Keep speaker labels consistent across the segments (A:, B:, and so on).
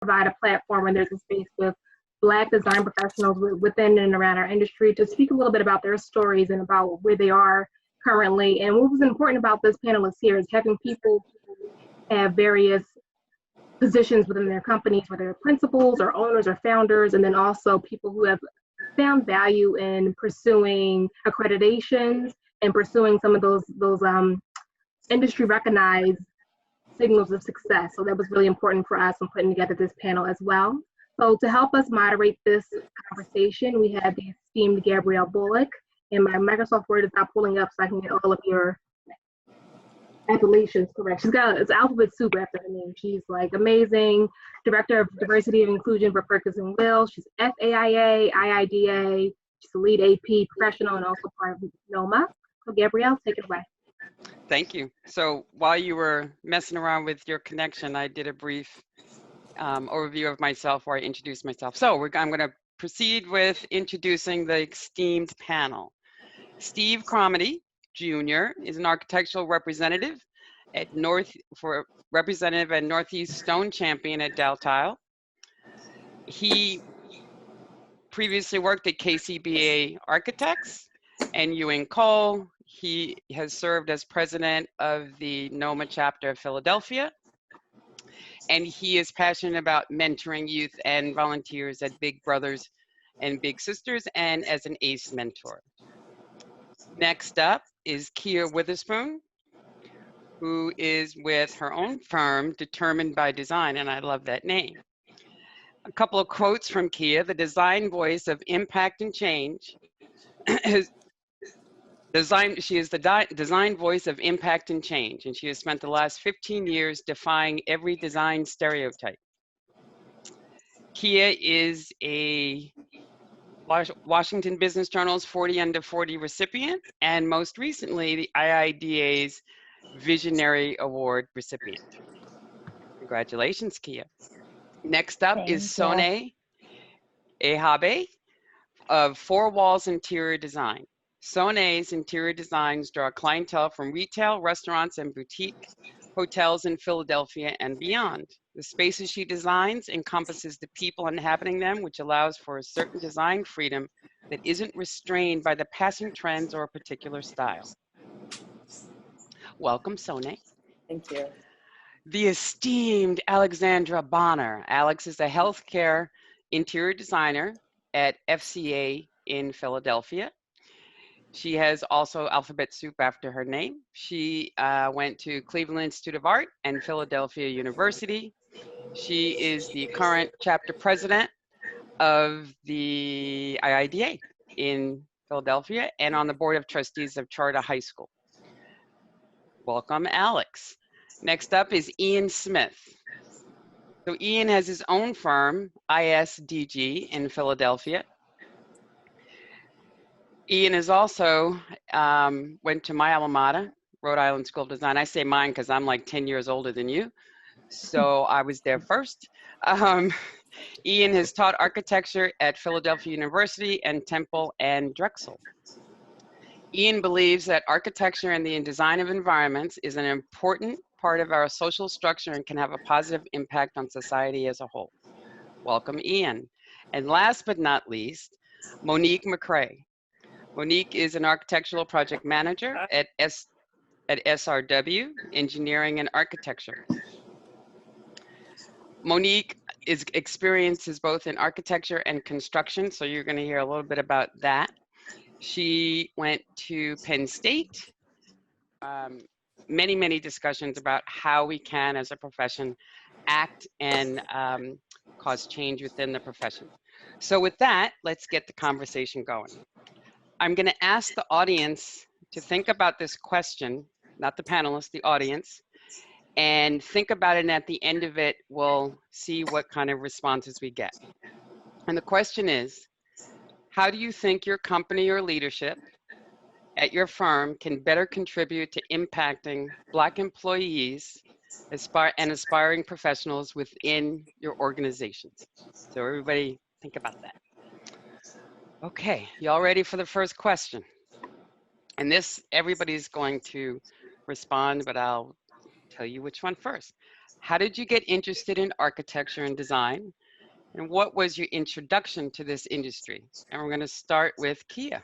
A: provide a platform and there's a space with Black design professionals within and around our industry to speak a little bit about their stories and about where they are currently. And what was important about this panelist here is having people have various positions within their companies, whether they're principals or owners or founders, and then also people who have found value in pursuing accreditations and pursuing some of those industry recognized signals of success. So that was really important for us in putting together this panel as well. So to help us moderate this conversation, we have the esteemed Gabrielle Bullock, and my Microsoft Word is not pulling up so I can get all of your appellations correct. She's got, it's alphabet soup after her name. She's like amazing, Director of Diversity and Inclusion for Perkins Will. She's FAIA, IIDA, she's a lead AP professional and also part of NOMA. So Gabrielle, take it away.
B: Thank you. So while you were messing around with your connection, I did a brief overview of myself where I introduced myself. So I'm going to proceed with introducing the esteemed panel. Steve Cromedy Jr. is an architectural representative at representative and Northeast Stone Champion at Deltile. He previously worked at KCBA Architects and Ewing Cole. He has served as president of the NOMA chapter of Philadelphia, and he is passionate about mentoring youth and volunteers at Big Brothers and Big Sisters and as an ACE mentor. Next up is Kia Witherspoon, who is with her own firm, Determined by Design, and I love that name. A couple of quotes from Kia: the design voice of impact and change. She is the design voice of impact and change, and she has spent the last 15 years defying every design stereotype. Kia is a Washington Business Journal's 40 Under 40 recipient, and most recently, the IIDA's Visionary Award recipient. Congratulations, Kia. Next up is Sone Ehabe of Four Walls Interior Design. Sone's interior designs draw clientele from retail, restaurants, and boutique hotels in Philadelphia and beyond. The spaces she designs encompasses the people inhabiting them, which allows for a certain design freedom that isn't restrained by the passing trends or a particular style. Welcome, Sone.
C: Thank you.
B: The esteemed Alexandra Bonner. Alex is a healthcare interior designer at FCA in Philadelphia. She has also alphabet soup after her name. She went to Cleveland Institute of Art and Philadelphia University. She is the current chapter president of the IIDA in Philadelphia and on the board of trustees of Charter High School. Welcome, Alex. Next up is Ian Smith. So Ian has his own firm, ISDG, in Philadelphia. Ian is also went to my alma mater, Rhode Island School of Design. I say mine because I'm like 10 years older than you, so I was there first. Ian has taught architecture at Philadelphia University and Temple and Drexel. Ian believes that architecture and the design of environments is an important part of our social structure and can have a positive impact on society as a whole. Welcome, Ian. And last but not least, Monique McCrae. Monique is an architectural project manager at SRW, Engineering and Architecture. Monique experiences both in architecture and construction, so you're going to hear a little bit about that. She went to Penn State. Many discussions about how we can, as a profession, act and cause change within the profession. So with that, let's get the conversation going. I'm going to ask the audience to think about this question, not the panelists, the audience, and think about it, and at the end of it, we'll see what kind of responses we get. And the question is, how do you think your company or leadership at your firm can better contribute to impacting Black employees and aspiring professionals within your organizations? So everybody think about that. Okay, y'all ready for the first question? And this, everybody's going to respond, but I'll tell you which one first. How did you get interested in architecture and design? And what was your introduction to this industry? And we're going to start with Kia.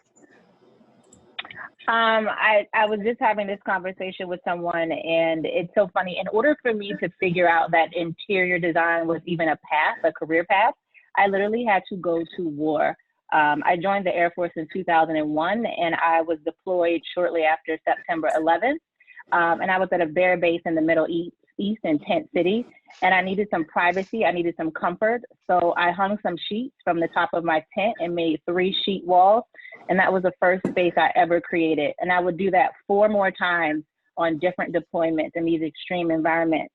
C: I was just having this conversation with someone, and it's so funny. In order for me to figure out that interior design was even a path, a career path, I literally had to go to war. I joined the Air Force in 2001, and I was deployed shortly after September 11th. And I was at a bear base in the Middle East in Tent City, and I needed some privacy. I needed some comfort. So I hung some sheets from the top of my tent and made 3 sheet walls. And that was the first space I ever created. And I would do that 4 more times on different deployments in these extreme environments.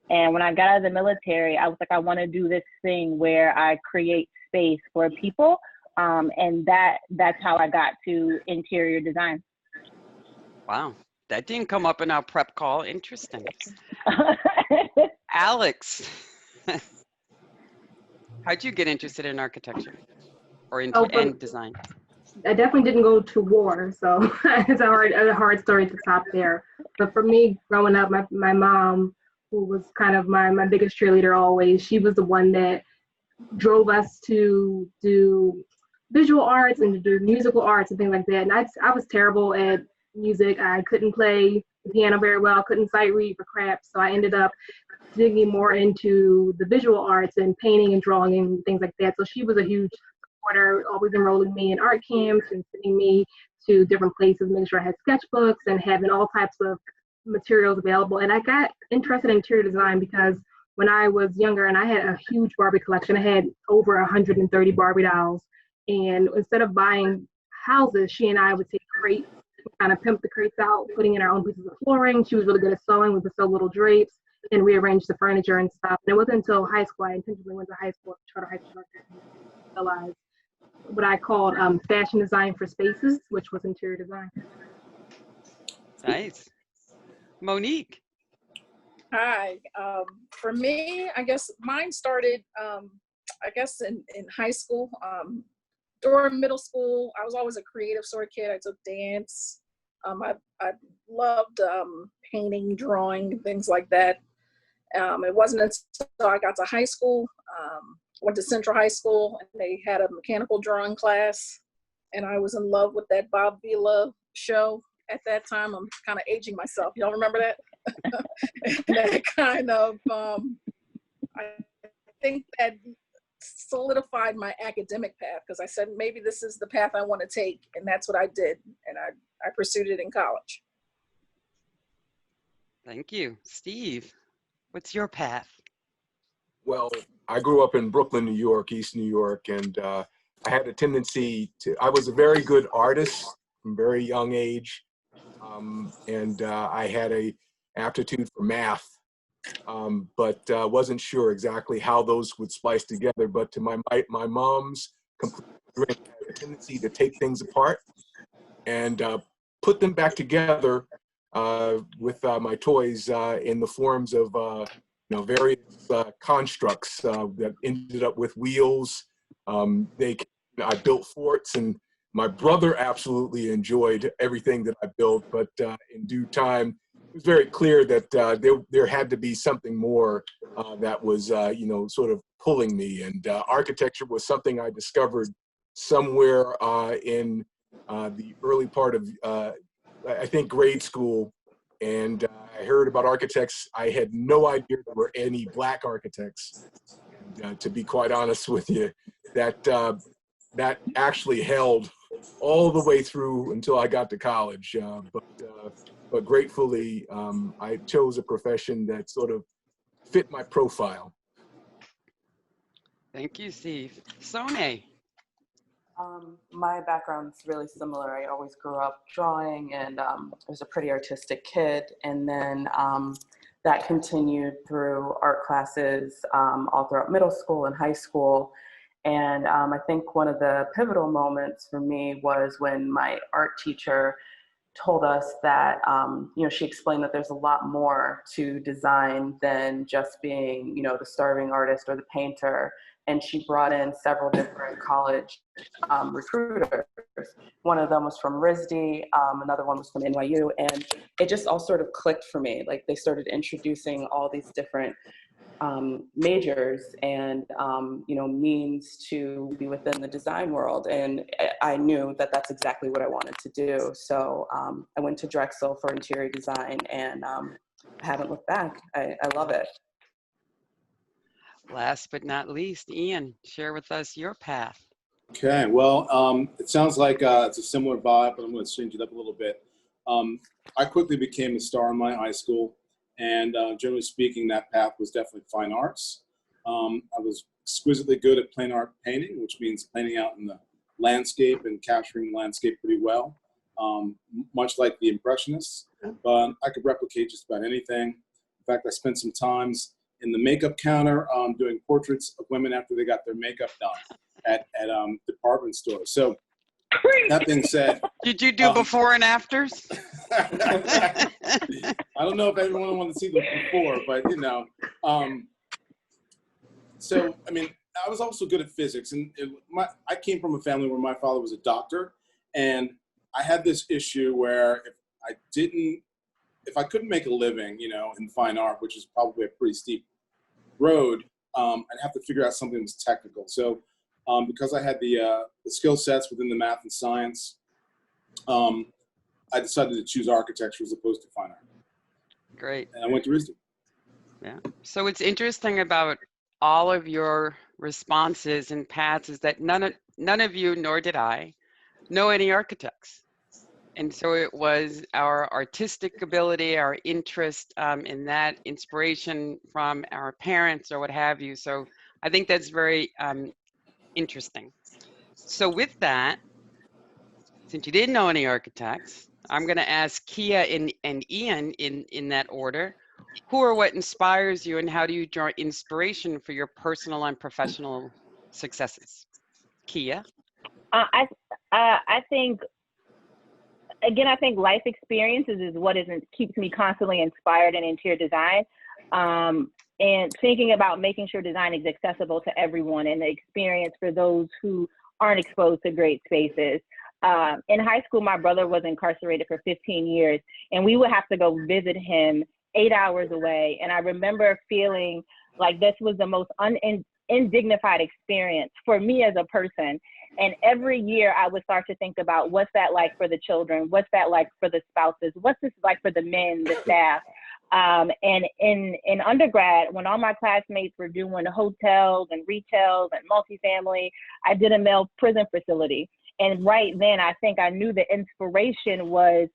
C: And when I got out of the military, I was like, I want to do this thing where I create space for people. And that's how I got to interior design.
B: Wow, that didn't come up in our prep call. Interesting. Alex, how'd you get interested in architecture or in design?
A: I definitely didn't go to war, so it's a hard story to top there. But for me, growing up, my mom, who was kind of my biggest cheerleader always, she was the one that drove us to do visual arts and to do musical arts and things like that. And I was terrible at music. I couldn't play the piano very well, couldn't sight read for crap. So I ended up digging more into the visual arts and painting and drawing and things like that. So she was a huge supporter, always enrolling me in art camps and sending me to different places, making sure I had sketchbooks and having all types of materials available. And I got interested in interior design because when I was younger, and I had a huge Barbie collection, I had over 130 Barbie dolls. And instead of buying houses, she and I would take crates, kind of pimp the crates out, putting in our own pieces of flooring. She was really good at sewing. We would sew little drapes and rearrange the furniture and stuff. And it wasn't until high school, I intentionally went to high school, charter high school, I realized what I called fashion design for spaces, which was interior design.
B: Nice. Monique.
D: Hi. For me, I guess mine started, in high school. During middle school, I was always a creative sort of kid. I took dance. I loved painting, drawing, things like that. It wasn't until I got to high school, went to Central High School, and they had a mechanical drawing class, and I was in love with that Bob Vila show at that time. I'm kind of aging myself. Y'all remember that? That kind of, I think that solidified my academic path, because I said, maybe this is the path I want to take, and that's what I did, and I pursued it in college.
B: Thank you. Steve, what's your path?
E: Well, I grew up in Brooklyn, New York, East New York, and I had a tendency I was a very good artist from a very young age, and I had a aptitude for math, but wasn't sure exactly how those would splice together. But to my mom's complete chagrin, I had a tendency to take things apart and put them back together with my toys in the forms of various constructs that ended up with wheels. I built forts, and my brother absolutely enjoyed everything that I built, but in due time, it was very clear that there had to be something more that was, sort of pulling me. And architecture was something I discovered somewhere in the early part of, I think, grade school. And I heard about architects. I had no idea there were any Black architects. And to be quite honest with you, that actually held all the way through until I got to college. But gratefully, I chose a profession that sort of fit my profile.
B: Thank you, Steve. Sone.
F: My background's really similar. I always grew up drawing, and I was a pretty artistic kid. And then that continued through art classes all throughout middle school and high school. And I think one of the pivotal moments for me was when my art teacher told us that, you know, she explained that there's a lot more to design than just being, you know, the starving artist or the painter. And she brought in several different college recruiters. One of them was from RISD, another one was from NYU, and it just all sort of clicked for me. Like, they started introducing all these different majors and, you know, means to be within the design world. And I knew that that's exactly what I wanted to do. So I went to Drexel for interior design, and I haven't looked back. I love it.
B: Last but not least, Ian, share with us your path.
G: Okay, well, it sounds like it's a similar vibe, but I'm going to change it up a little bit. I quickly became a star in my high school, and generally speaking, that path was definitely fine arts. I was exquisitely good at plain art painting, which means painting out in the landscape and capturing the landscape pretty well, much like the Impressionists. But I could replicate just about anything. In fact, I spent some times in the makeup counter doing portraits of women after they got their makeup done at department stores. So that being said,
B: Did you do before and afters?
G: I don't know if everyone wanted to see them before, but you know. So I mean, I was also good at physics, and I came from a family where my father was a doctor, and I had this issue where if I couldn't make a living, you know, in fine art, which is probably a pretty steep road, I'd have to figure out something that was technical. So because I had the skill sets within the math and science, I decided to choose architecture as opposed to fine art.
B: Great.
G: And I went to RISD.
B: Yeah. So what's interesting about all of your responses and paths is that none of you, nor did I, know any architects. And so it was our artistic ability, our interest in that, inspiration from our parents or what have you. So I think that's very interesting. So with that, since you didn't know any architects, I'm going to ask Kia and Ian in that order. Who or what inspires you, and how do you draw inspiration for your personal and professional successes? Kia?
C: I think, again, I think life experiences is what keeps me constantly inspired in interior design. And thinking about making sure design is accessible to everyone and the experience for those who aren't exposed to great spaces. In high school, my brother was incarcerated for 15 years, and we would have to go visit him 8 hours away. And I remember feeling like this was the most undignified experience for me as a person. And every year I would start to think about, what's that like for the children? What's that like for the spouses? What's this like for the men, the staff? And in undergrad, when all my classmates were doing hotels and retails and multifamily, I did a male prison facility. And right then, I think I knew the inspiration was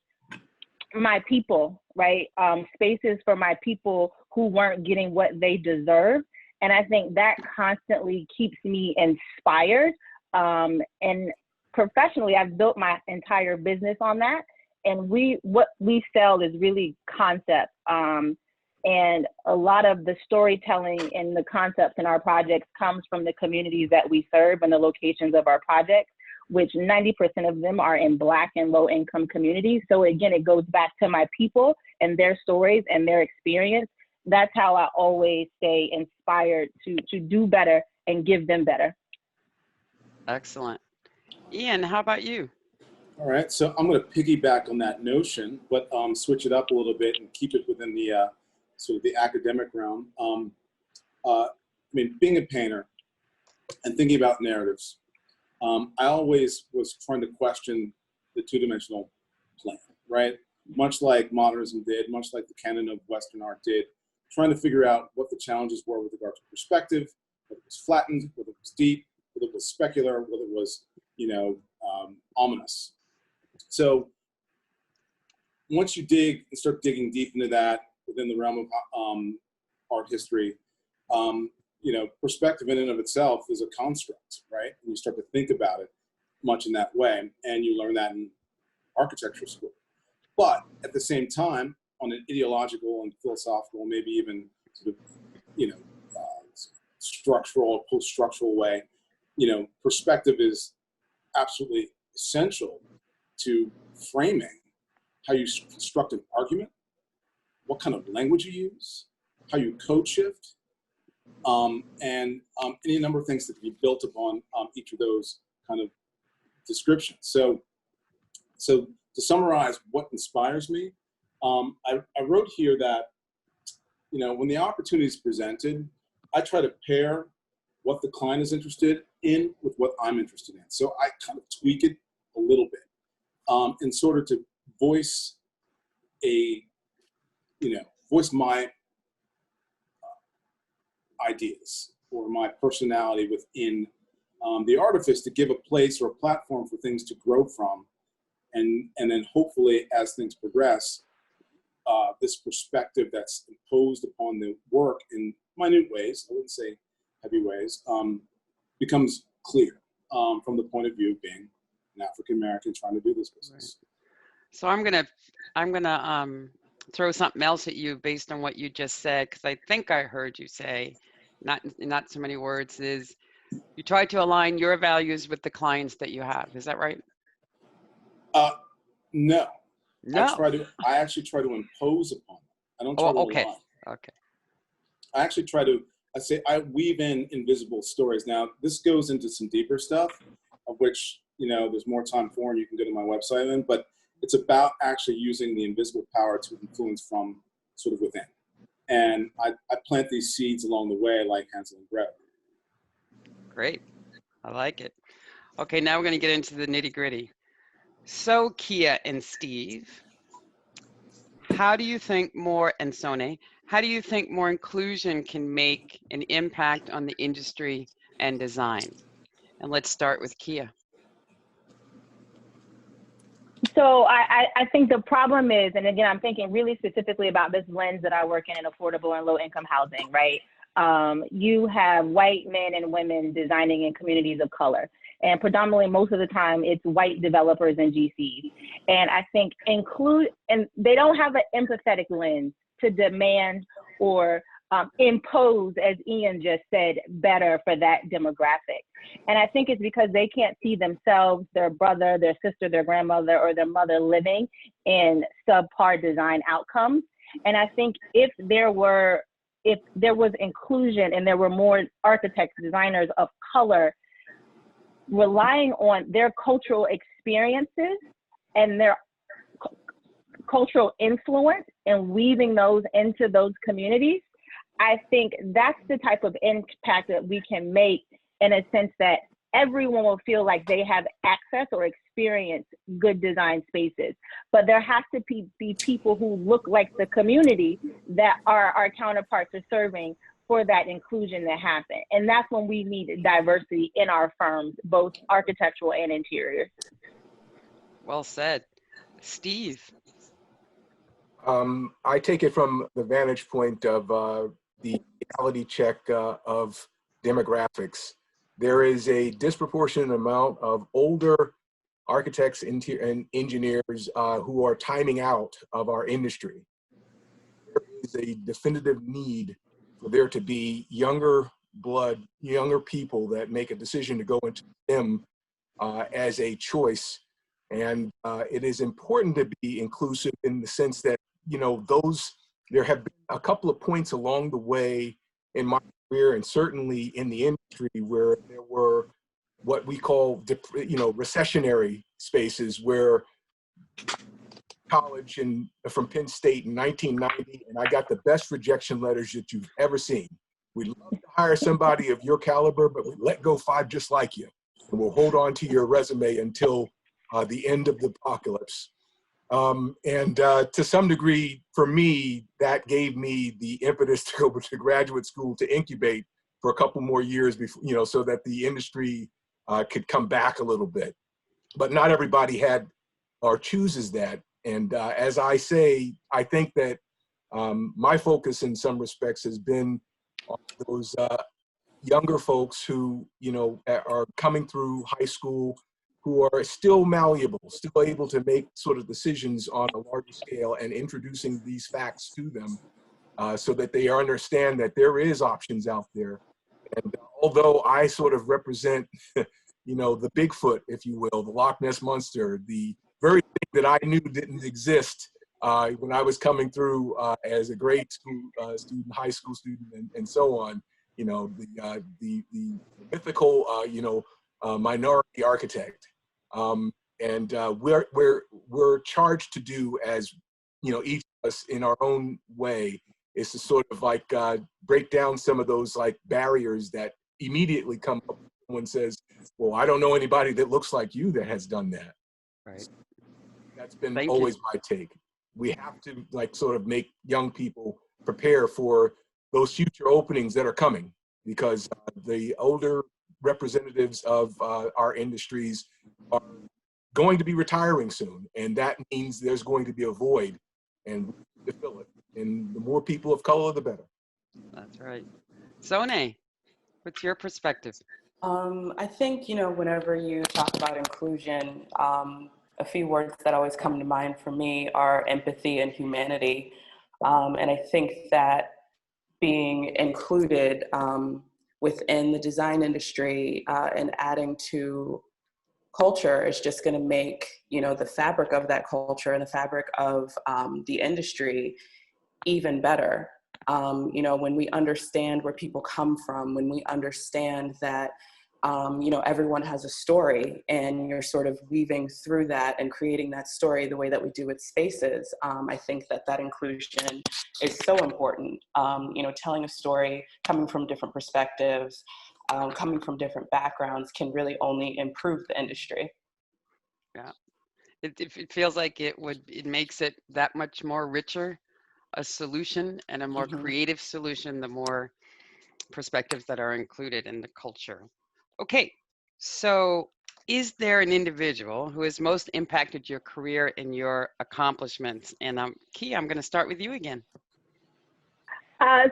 C: my people, right? Spaces for my people who weren't getting what they deserved. And I think that constantly keeps me inspired. And professionally, I've built my entire business on that. And what we sell is really concept. And a lot of the storytelling and the concepts in our projects comes from the communities that we serve and the locations of our projects, which 90% of them are in Black and low income communities. So again, it goes back to my people and their stories and their experience. That's how I always stay inspired to do better and give them better.
B: Excellent. Ian, how about you?
G: All right, so I'm going to piggyback on that notion, but switch it up a little bit and keep it within the sort of the academic realm. I mean, being a painter and thinking about narratives, I always was trying to question the two-dimensional plane, right? Much like modernism did, much like the canon of Western art did, trying to figure out what the challenges were with regard to perspective, whether it was flattened, whether it was deep, whether it was specular, whether it was, you know, ominous. So once you dig and start digging deep into that within the realm of art history, you know, perspective in and of itself is a construct, right? And you start to think about it much in that way, and you learn that in architecture school. But at the same time, on an ideological and philosophical, maybe even sort of, you know, structural, post-structural way, you know, perspective is absolutely essential to framing how you construct an argument, what kind of language you use, how you code shift, and any number of things that can be built upon each of those kind of descriptions. So to summarize what inspires me, I wrote here that, you know, when the opportunity is presented, I try to pair what the client is interested in with what I'm interested in. So I kind of tweak it a little bit in sort of to voice voice my ideas or my personality within the artifice, to give a place or a platform for things to grow from. And then hopefully as things progress, this perspective that's imposed upon the work in minute ways, I wouldn't say heavy ways, becomes clear from the point of view of being an African-American trying to do this business.
B: Right. So I'm gonna throw something else at you based on what you just said, because I think I heard you say, not so many words, is you try to align your values with the clients that you have. Is that right?
G: No.
B: No.
G: I actually try to impose upon them. I don't try to
B: okay.
G: align.
B: Okay.
G: I actually try to, I weave in invisible stories. Now, this goes into some deeper stuff, of which, you know, there's more time for, and you can go to my website then, but it's about actually using the invisible power to influence from sort of within. And I plant these seeds along the way like Hansel and Gretel.
B: Great. I like it. Okay, now we're going to get into the nitty-gritty. So Kia and Steve, how do you think more, and Sone, how do you think more inclusion can make an impact on the industry and design? And let's start with Kia.
C: So I think the problem is, and again, I'm thinking really specifically about this lens that I work in affordable and low income housing, right? You have white men and women designing in communities of color. And predominantly, most of the time, it's white developers and GCs. And I think and they don't have an empathetic lens to demand or impose, as Ian just said, better for that demographic. And I think it's because they can't see themselves, their brother, their sister, their grandmother, or their mother living in subpar design outcomes. And I think if there was inclusion and there were more architects, designers of color relying on their cultural experiences and their cultural influence and weaving those into those communities, I think that's the type of impact that we can make, in a sense that everyone will feel like they have access or experience good design spaces. But there has to be people who look like the community that our counterparts are serving for that inclusion to happen. And that's when we need diversity in our firms, both architectural and interior.
B: Well said. Steve.
E: I take it from the vantage point of the reality check of demographics. There is a disproportionate amount of older architects and engineers who are timing out of our industry. There is a definitive need for there to be younger blood, younger people that make a decision to go into STEM as a choice. And it is important to be inclusive in the sense that, you know, there have been a couple of points along the way in my career and certainly in the industry where there were what we call, recessionary spaces where college from Penn State in 1990, and I got the best rejection letters that you've ever seen. We'd love to hire somebody of your caliber, but we let go 5 just like you. And we'll hold on to your resume until the end of the apocalypse. To some degree, for me, that gave me the impetus to go to graduate school to incubate for a couple more years before, so that the industry could come back a little bit. But not everybody had or chooses that. And as I say, I think that my focus in some respects has been on those younger folks who, are coming through high school, who are still malleable, still able to make sort of decisions on a larger scale, and introducing these facts to them so that they understand that there is options out there. And although I sort of represent, the Bigfoot, if you will, the Loch Ness Monster, the very thing that I knew didn't exist when I was coming through as a grade school student, high school student, and so on. You know, the mythical, minority architect. And we're charged to do, as you know, each of us in our own way, is to sort of like break down some of those like barriers that immediately come up when someone says, well, I don't know anybody that looks like you that has done that.
B: Right.
E: That's been
B: Thank
E: always
B: you.
E: my take. We have to like sort of make young people prepare for those future openings that are coming, because the older representatives of our industries are going to be retiring soon, and that means there's going to be a void, and we need to fill it. And the more people of color, the better.
B: That's right. Sone, what's your perspective?
F: I think, you know, whenever you talk about inclusion, a few words that always come to mind for me are empathy and humanity. And I think that being included within the design industry and adding to culture is just going to make, you know, the fabric of that culture and the fabric of the industry even better. You know, when we understand where people come from, when we understand that, you know, everyone has a story, and you're sort of weaving through that and creating that story the way that we do with spaces, I think that inclusion is so important. You know, telling a story, coming from different perspectives, coming from different backgrounds can really only improve the industry.
B: Yeah, it feels like it makes it that much more richer, a solution, and a more creative solution, the more perspectives that are included in the culture. Okay, so is there an individual who has most impacted your career and your accomplishments? And Key, I'm going to start with you again.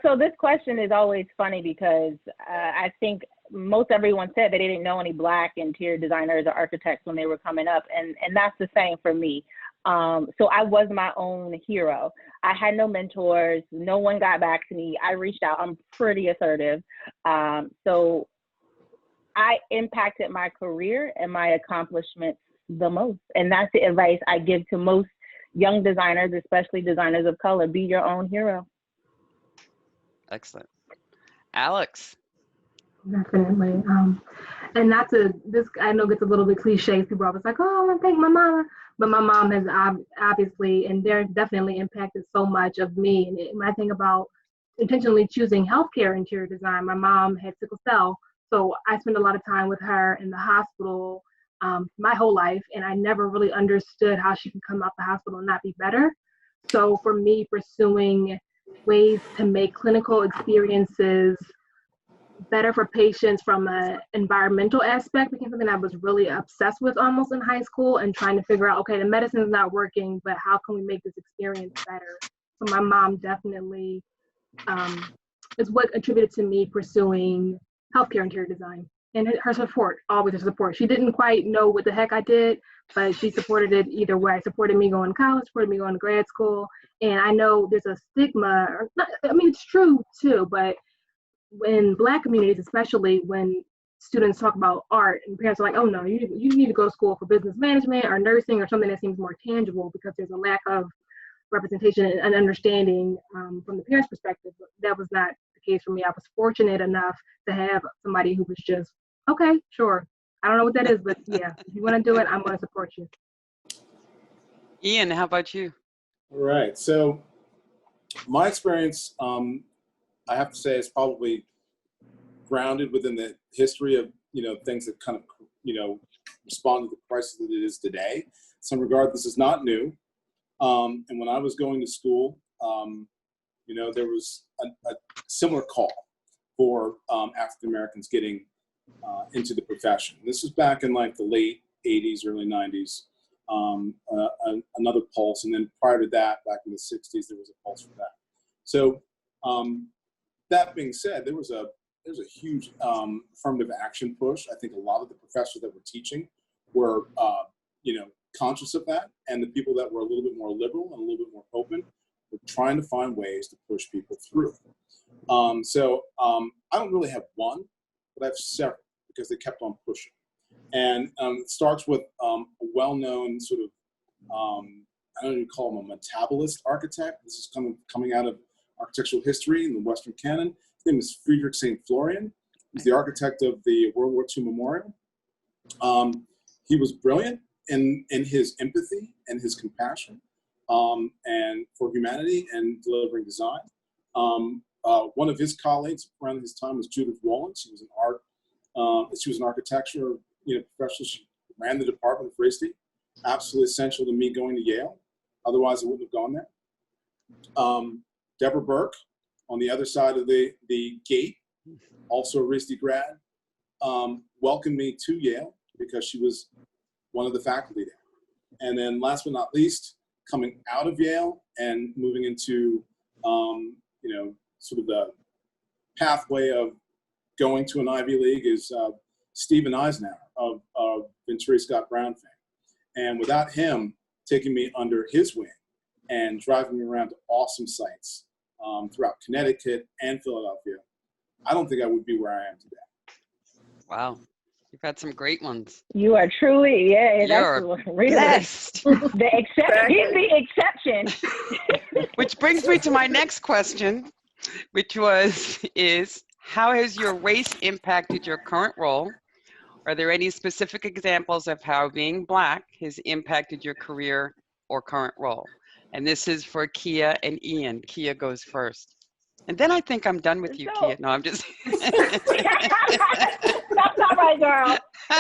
C: So this question is always funny because I think most everyone said that they didn't know any Black interior designers or architects when they were coming up, and that's the same for me. So I was my own hero. I had no mentors. No one got back to me. I reached out. I'm pretty assertive. So I impacted my career and my accomplishments the most. And that's the advice I give to most young designers, especially designers of color. Be your own hero.
B: Excellent. Alex.
A: Definitely. And not to, this I know gets a little bit cliche. People are always like, oh, I want to thank my mama. But my mom has obviously, and they're definitely impacted so much of me. And when I think about intentionally choosing healthcare interior design, my mom had sickle cell. So I spent a lot of time with her in the hospital my whole life. And I never really understood how she could come out the hospital and not be better. So for me, pursuing ways to make clinical experiences better for patients from an environmental aspect became something I was really obsessed with almost in high school, and trying to figure out, okay, the medicine is not working, but how can we make this experience better? So my mom definitely is what attributed to me pursuing healthcare interior design, and her support, always her support. She didn't quite know what the heck I did, but she supported it either way. Supported me going to college, supported me going to grad school. And I know there's a stigma, or not, I mean, it's true too, but in Black communities, especially when students talk about art and parents are like, oh no, you need to go to school for business management or nursing or something that seems more tangible, because there's a lack of representation and understanding from the parents' perspective. That was not the case for me. I was fortunate enough to have somebody who was just, okay, sure. I don't know what that is, but yeah, if you want to do it, I'm going to support you.
B: Ian, how about you?
G: All right. So my experience, I have to say, is probably grounded within the history of, you know, things that kind of, you know, respond to the crisis that it is today. In some regard, this is not new. And when I was going to school, you know, there was a similar call for African Americans getting into the profession. This was back in like the late 80s, early 90s. Another pulse, and then prior to that, back in the 60s, there was a pulse for that. So that being said, there was a huge affirmative action push. I think a lot of the professors that were teaching were, you know, conscious of that, and the people that were a little bit more liberal and a little bit more open were trying to find ways to push people through. So I don't really have one, but I have several, because they kept on pushing. And it starts with a well-known sort of I don't even call him a metabolist architect. This is coming out of architectural history in the Western canon. His name is Friedrich St. Florian. He's the architect of the World War II Memorial. He was brilliant in his empathy and his compassion and for humanity and delivering design. One of his colleagues around his time was Judith Wollens. She was an architecture professional. She ran the department of RISD. Absolutely essential to me going to Yale. Otherwise, I wouldn't have gone there. Deborah Burke, on the other side of the gate, also a RISD grad, welcomed me to Yale because she was one of the faculty there. And then last but not least, coming out of Yale and moving into, sort of the pathway of going to an Ivy League is Stephen Eisenhower of Venturi Scott Brown fame. And without him taking me under his wing and driving me around to awesome sites throughout Connecticut and Philadelphia, I don't think I would be where I am today.
B: Wow. You've had some great ones.
C: You are truly,
B: You're
C: really
B: blessed.
C: He's the exception.
B: Which brings me to my next question, which is how has your race impacted your current role? Are there any specific examples of how being Black has impacted your career or current role? And this is for Kia and Ian. Kia goes first. And then I think I'm done with you, Kia. No, I'm just...
C: That's not right, girl. So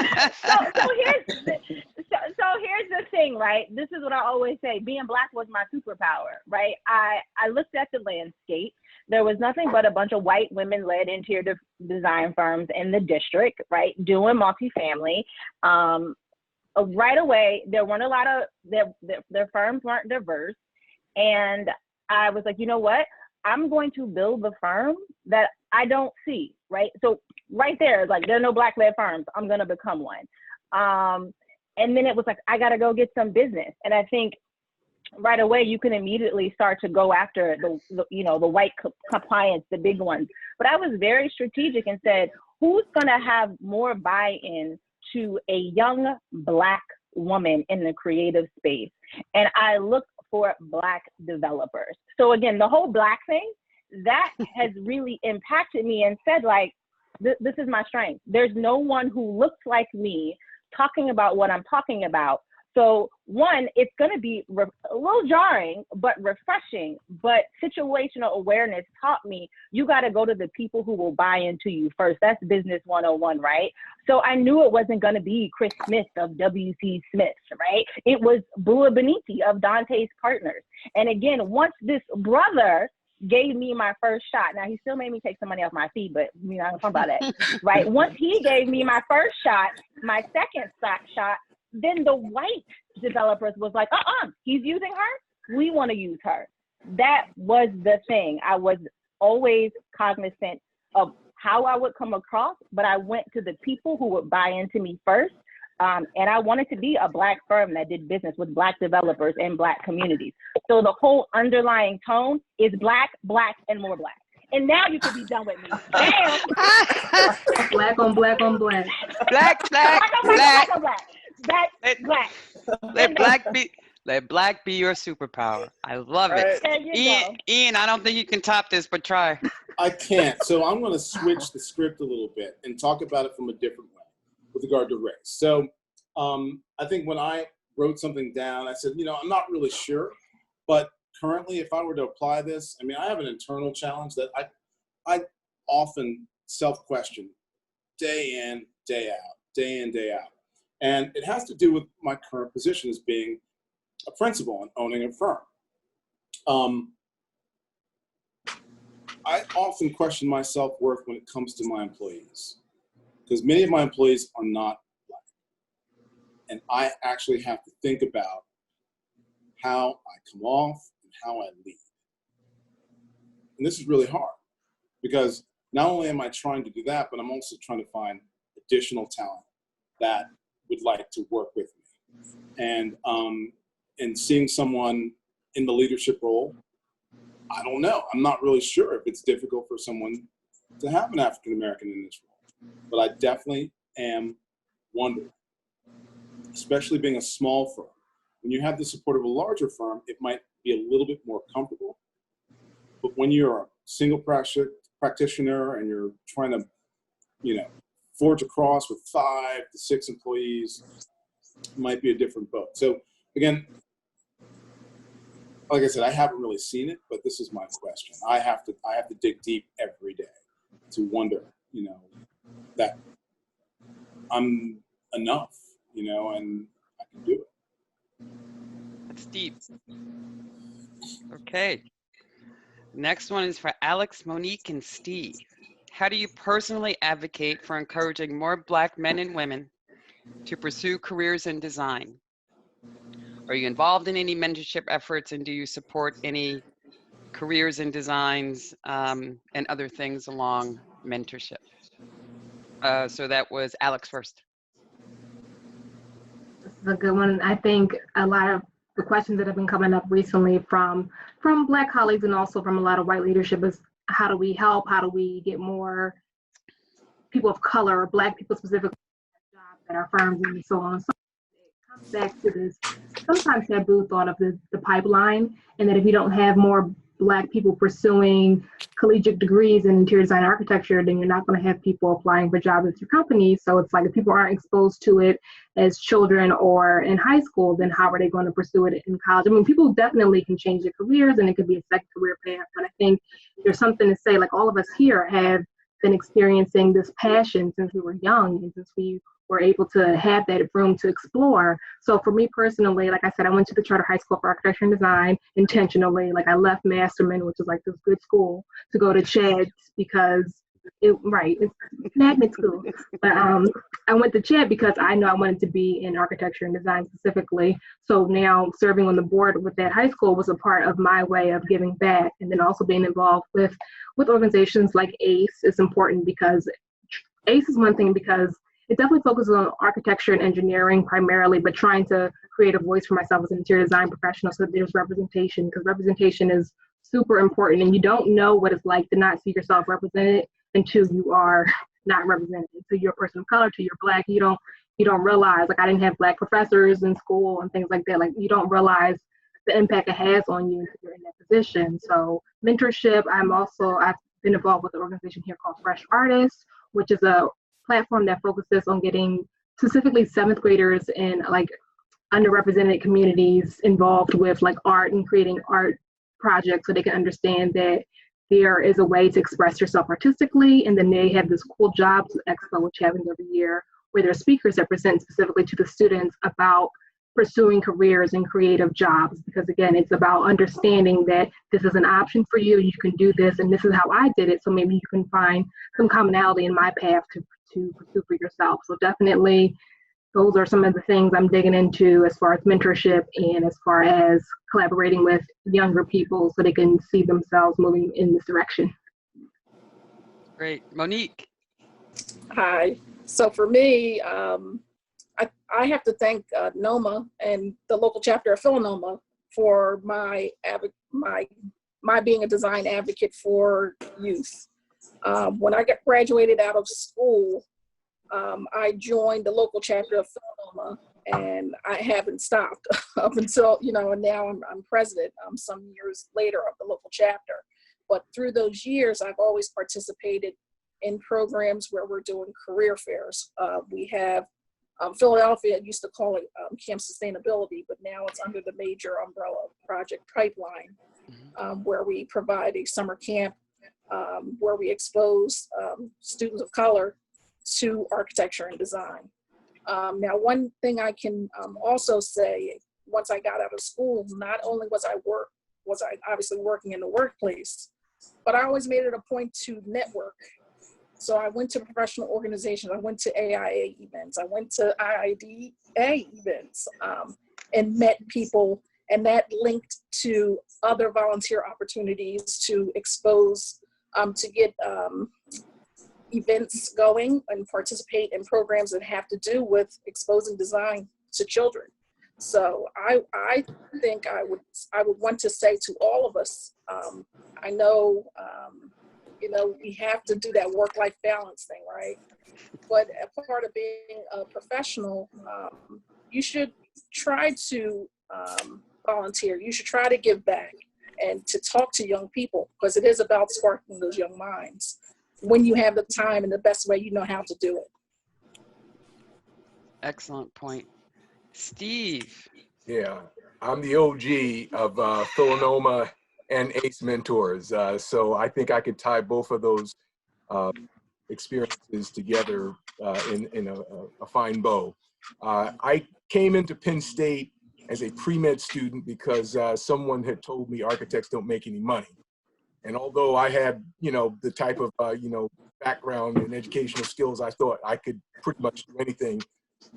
C: here's the thing, right? This is what I always say. Being Black was my superpower, right? I looked at the landscape. There was nothing but a bunch of white women-led interior design firms in the district, right, doing multifamily. Right away, there weren't a lot of, their firms weren't diverse. And I was like, you know what? I'm going to build the firm that I don't see, right? So right there, like, there are no Black-led firms. I'm going to become one. And then it was like, I got to go get some business. And I think right away, you can immediately start to go after the white compliance, the big ones. But I was very strategic and said, who's going to have more buy-in to a young Black woman in the creative space? And I looked for Black developers. So again, the whole Black thing, that has really impacted me and said, like, this is my strength. There's no one who looks like me talking about what I'm talking about. So one, it's going to be a little jarring, but refreshing. But situational awareness taught me you got to go to the people who will buy into you first. That's business 101, right? So I knew it wasn't going to be Chris Smith of W.C. Smith, right? It was Bua Beniti of Dante's Partners. And again, once this brother gave me my first shot, now he still made me take some money off my fee, but I'm not talking about that, right? Once he gave me my first shot, my second shot, then the white developers was like, he's using her, we want to use her. That was the thing. I was always cognizant of how I would come across, but I went to the people who would buy into me first. And I wanted to be a Black firm that did business with Black developers and Black communities. So the whole underlying tone is Black, Black, and more Black. And now you can be done with me. Damn.
A: Black on Black on Black.
B: Black, Black, Black.
C: Black.
B: Let Black be your superpower. I love it.
C: There you go.
B: Ian, I don't think you can top this, but try.
G: I can't. So I'm going to switch the script a little bit and talk about it from a different way with regard to race. So I think when I wrote something down, I said, I'm not really sure, but currently if I were to apply this, I mean, I have an internal challenge that I often self-question day in, day out. And it has to do with my current position as being a principal and owning a firm. I often question my self-worth when it comes to my employees, because many of my employees are not Black. And I actually have to think about how I come off and how I lead. And this is really hard, because not only am I trying to do that, but I'm also trying to find additional talent that would like to work with me. And seeing someone in the leadership role, I don't know. I'm not really sure if it's difficult for someone to have an African American in this role, but I definitely am wondering, especially being a small firm When you have the support of a larger firm, it might be a little bit more comfortable. But when you're a single practitioner and you're trying to, forge across with 5 to 6 employees, it might be a different boat. So again, like I said, I haven't really seen it, but this is my question. I have to dig deep every day to wonder, that I'm enough, and I can do it.
B: That's deep. Okay. Next one is for Alex, Monique, and Steve. How do you personally advocate for encouraging more Black men and women to pursue careers in design? Are you involved in any mentorship efforts, and do you support any careers in designs and other things along mentorship? So that was Alex first.
A: This is a good one. I think a lot of the questions that have been coming up recently from Black colleagues and also from a lot of white leadership is, how do we help? How do we get more people of color, or Black people specifically, jobs at our firms and so on? So it comes back to this sometimes taboo thought of the pipeline, and that if you don't have more Black people pursuing collegiate degrees in interior design and architecture, then you're not going to have people applying for jobs at your company. So it's like, if people aren't exposed to it as children or in high school, then how are they going to pursue it in college? I mean, people definitely can change their careers, and it could be a second career path. But I think there's something to say, like, all of us here have been experiencing this passion since we were young, and since we were able to have that room to explore. So for me personally, like I said, I went to the Charter High School for Architecture and Design intentionally. Like, I left Masterman, which is like this good school, to go to CHED because it's magnet school. But I went to CHED because I know I wanted to be in architecture and design specifically. So now serving on the board with that high school was a part of my way of giving back. And then also being involved with organizations like ACE is important, because ACE is one thing because it definitely focuses on architecture and engineering primarily, but trying to create a voice for myself as an interior design professional so that there's representation, because representation is super important, and you don't know what it's like to not see yourself represented until you are not represented. So you're a person of color, to you're Black, you don't realize, like, I didn't have Black professors in school and things like that. Like, you don't realize the impact it has on you if you're in that position. So mentorship, I've been involved with an organization here called Fresh Artists, which is a platform that focuses on getting specifically 7th graders in like underrepresented communities involved with like art and creating art projects, so they can understand that there is a way to express yourself artistically. And then they have this cool jobs expo, which happens every year, where there are speakers that present specifically to the students about pursuing careers in creative jobs, because again, it's about understanding that this is an option for you, you can do this, and this is how I did it, so maybe you can find some commonality in my path to pursue for yourself. So definitely those are some of the things I'm digging into as far as mentorship and as far as collaborating with younger people so they can see themselves moving in this direction.
B: Great. Monique.
D: Hi. So for me, I have to thank NOMA and the local chapter of Philanoma for my being a design advocate for youth. When I graduated out of school, I joined the local chapter of Philanoma, and I haven't stopped up until, and now I'm president some years later of the local chapter. But through those years, I've always participated in programs where we're doing career fairs. We have Philadelphia used to call it Camp Sustainability, but now it's under the major umbrella Project Pipeline, where we provide a summer camp where we expose students of color to architecture and design. Now, one thing I can also say, once I got out of school, not only was I obviously working in the workplace, but I always made it a point to network. So I went to professional organizations, I went to AIA events, I went to IIDA events, and met people, and that linked to other volunteer opportunities to expose, to get events going and participate in programs that have to do with exposing design to children. So I think I would want to say to all of us, I know, we have to do that work-life balance thing, right? But a part of being a professional, you should try to volunteer. You should try to give back and to talk to young people, because it is about sparking those young minds when you have the time and the best way you know how to do it.
B: Excellent point. Steve.
E: Yeah, I'm the OG of Philanoma and ACE mentors. So I think I could tie both of those experiences together in a fine bow. I came into Penn State as a pre-med student because someone had told me architects don't make any money. And although I had, the type of, background and educational skills, I thought I could pretty much do anything.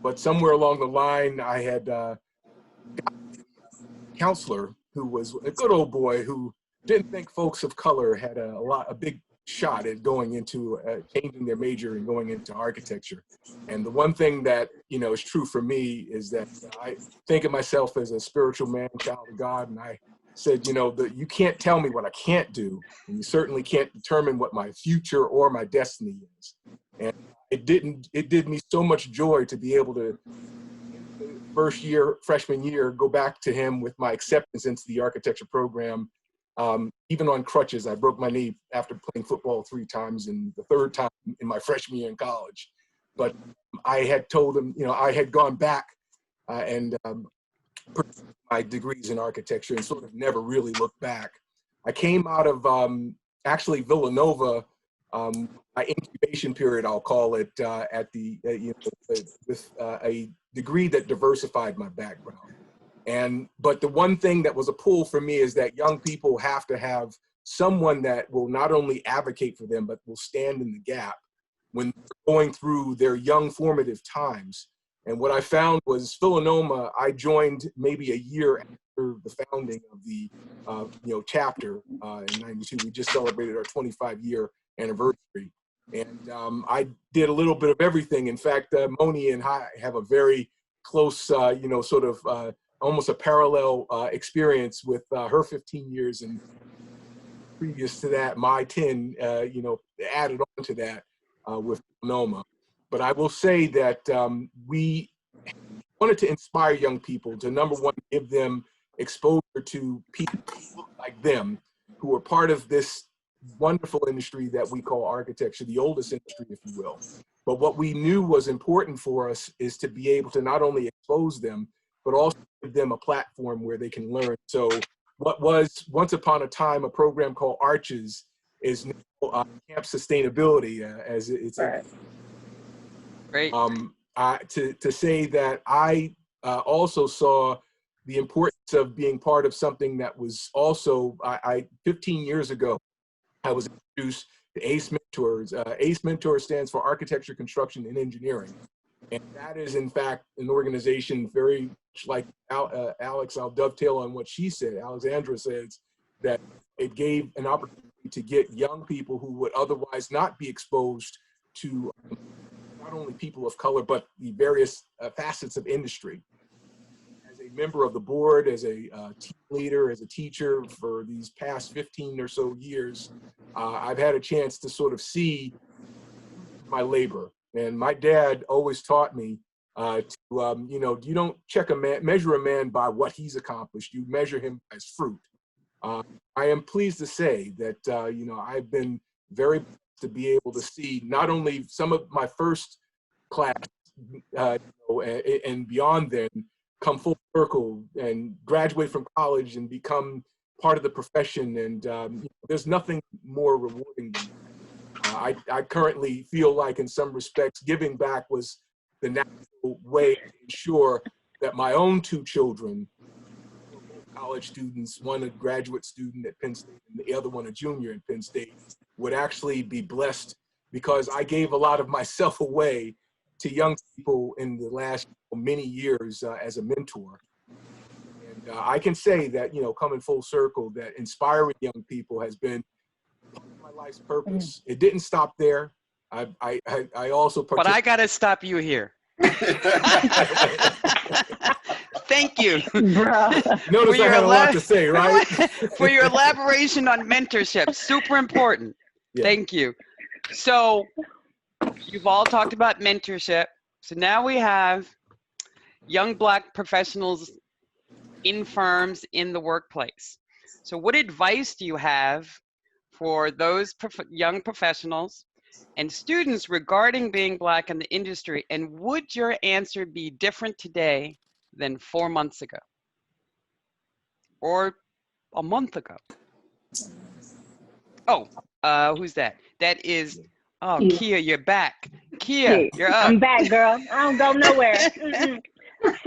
E: But somewhere along the line, I had got a counselor who was a good old boy who didn't think folks of color had a big shot at going into changing their major and going into architecture. And the one thing that, is true for me is that I think of myself as a spiritual man, child of God. And I said, you can't tell me what I can't do. And you certainly can't determine what my future or my destiny is. And it did me so much joy to be able to, first year, freshman year, go back to him with my acceptance into the architecture program. Even on crutches, I broke my knee after playing football 3 times, and the 3rd time in my freshman year in college. But I had told him, I had gone back and pursued my degrees in architecture and sort of never really looked back. I came out of actually Villanova, my incubation period, I'll call it, at the with a degree that diversified my background. But the one thing that was a pull for me is that young people have to have someone that will not only advocate for them, but will stand in the gap when they're going through their young formative times. And what I found was Philanoma, I joined maybe a year after the founding of the chapter in '92. We just celebrated our 25-year anniversary. And I did a little bit of everything. In fact, Moni and I have a very close, almost a parallel experience with her 15 years, and previous to that, my 10, added on to that with Noma. But I will say that we wanted to inspire young people to, number one, give them exposure to people like them who are part of this wonderful industry that we call architecture, the oldest industry, if you will. But what we knew was important for us is to be able to not only expose them, but also give them a platform where they can learn. So what was once upon a time a program called Arches is now Camp Sustainability, as it's
C: right.
B: Great.
E: To say that I also saw the importance of being part of something that was also, 15 years ago, I was introduced to ACE Mentors. ACE Mentors stands for Architecture, Construction, and Engineering. And that is, in fact, an organization very much like Alex. I'll dovetail on what she said. Alexandra says that it gave an opportunity to get young people who would otherwise not be exposed to not only people of color, but the various facets of industry. As a member of the board, as a team leader, as a teacher for these past 15 or so years, I've had a chance to sort of see my labor. And my dad always taught me you don't measure a man by what he's accomplished. You measure him as fruit. I am pleased to say that, I've been very blessed to be able to see not only some of my first class and beyond then come full circle and graduate from college and become part of the profession. And there's nothing more rewarding than that. I currently feel like in some respects giving back was the natural way to ensure that my own 2 children, college students, one a graduate student at Penn State and the other one a junior at Penn State, would actually be blessed because I gave a lot of myself away to young people in the last many years as a mentor. And I can say that, coming full circle, that inspiring young people has been part of my life's purpose. It didn't stop there. I also
B: But I got to stop you here. Thank you.
E: Notice I had a lot to say, right?
B: For your elaboration on mentorship, super important. Yeah. Thank you. So you've all talked about mentorship. So now we have young Black professionals in firms, in the workplace. So what advice do you have for those young professionals and students regarding being Black in the industry? And would your answer be different today than 4 months ago or a month ago? Oh, who's that? That is, oh,
A: Yeah.
B: Kia, you're back. Kia, you're up.
C: I'm back, girl. I don't go nowhere.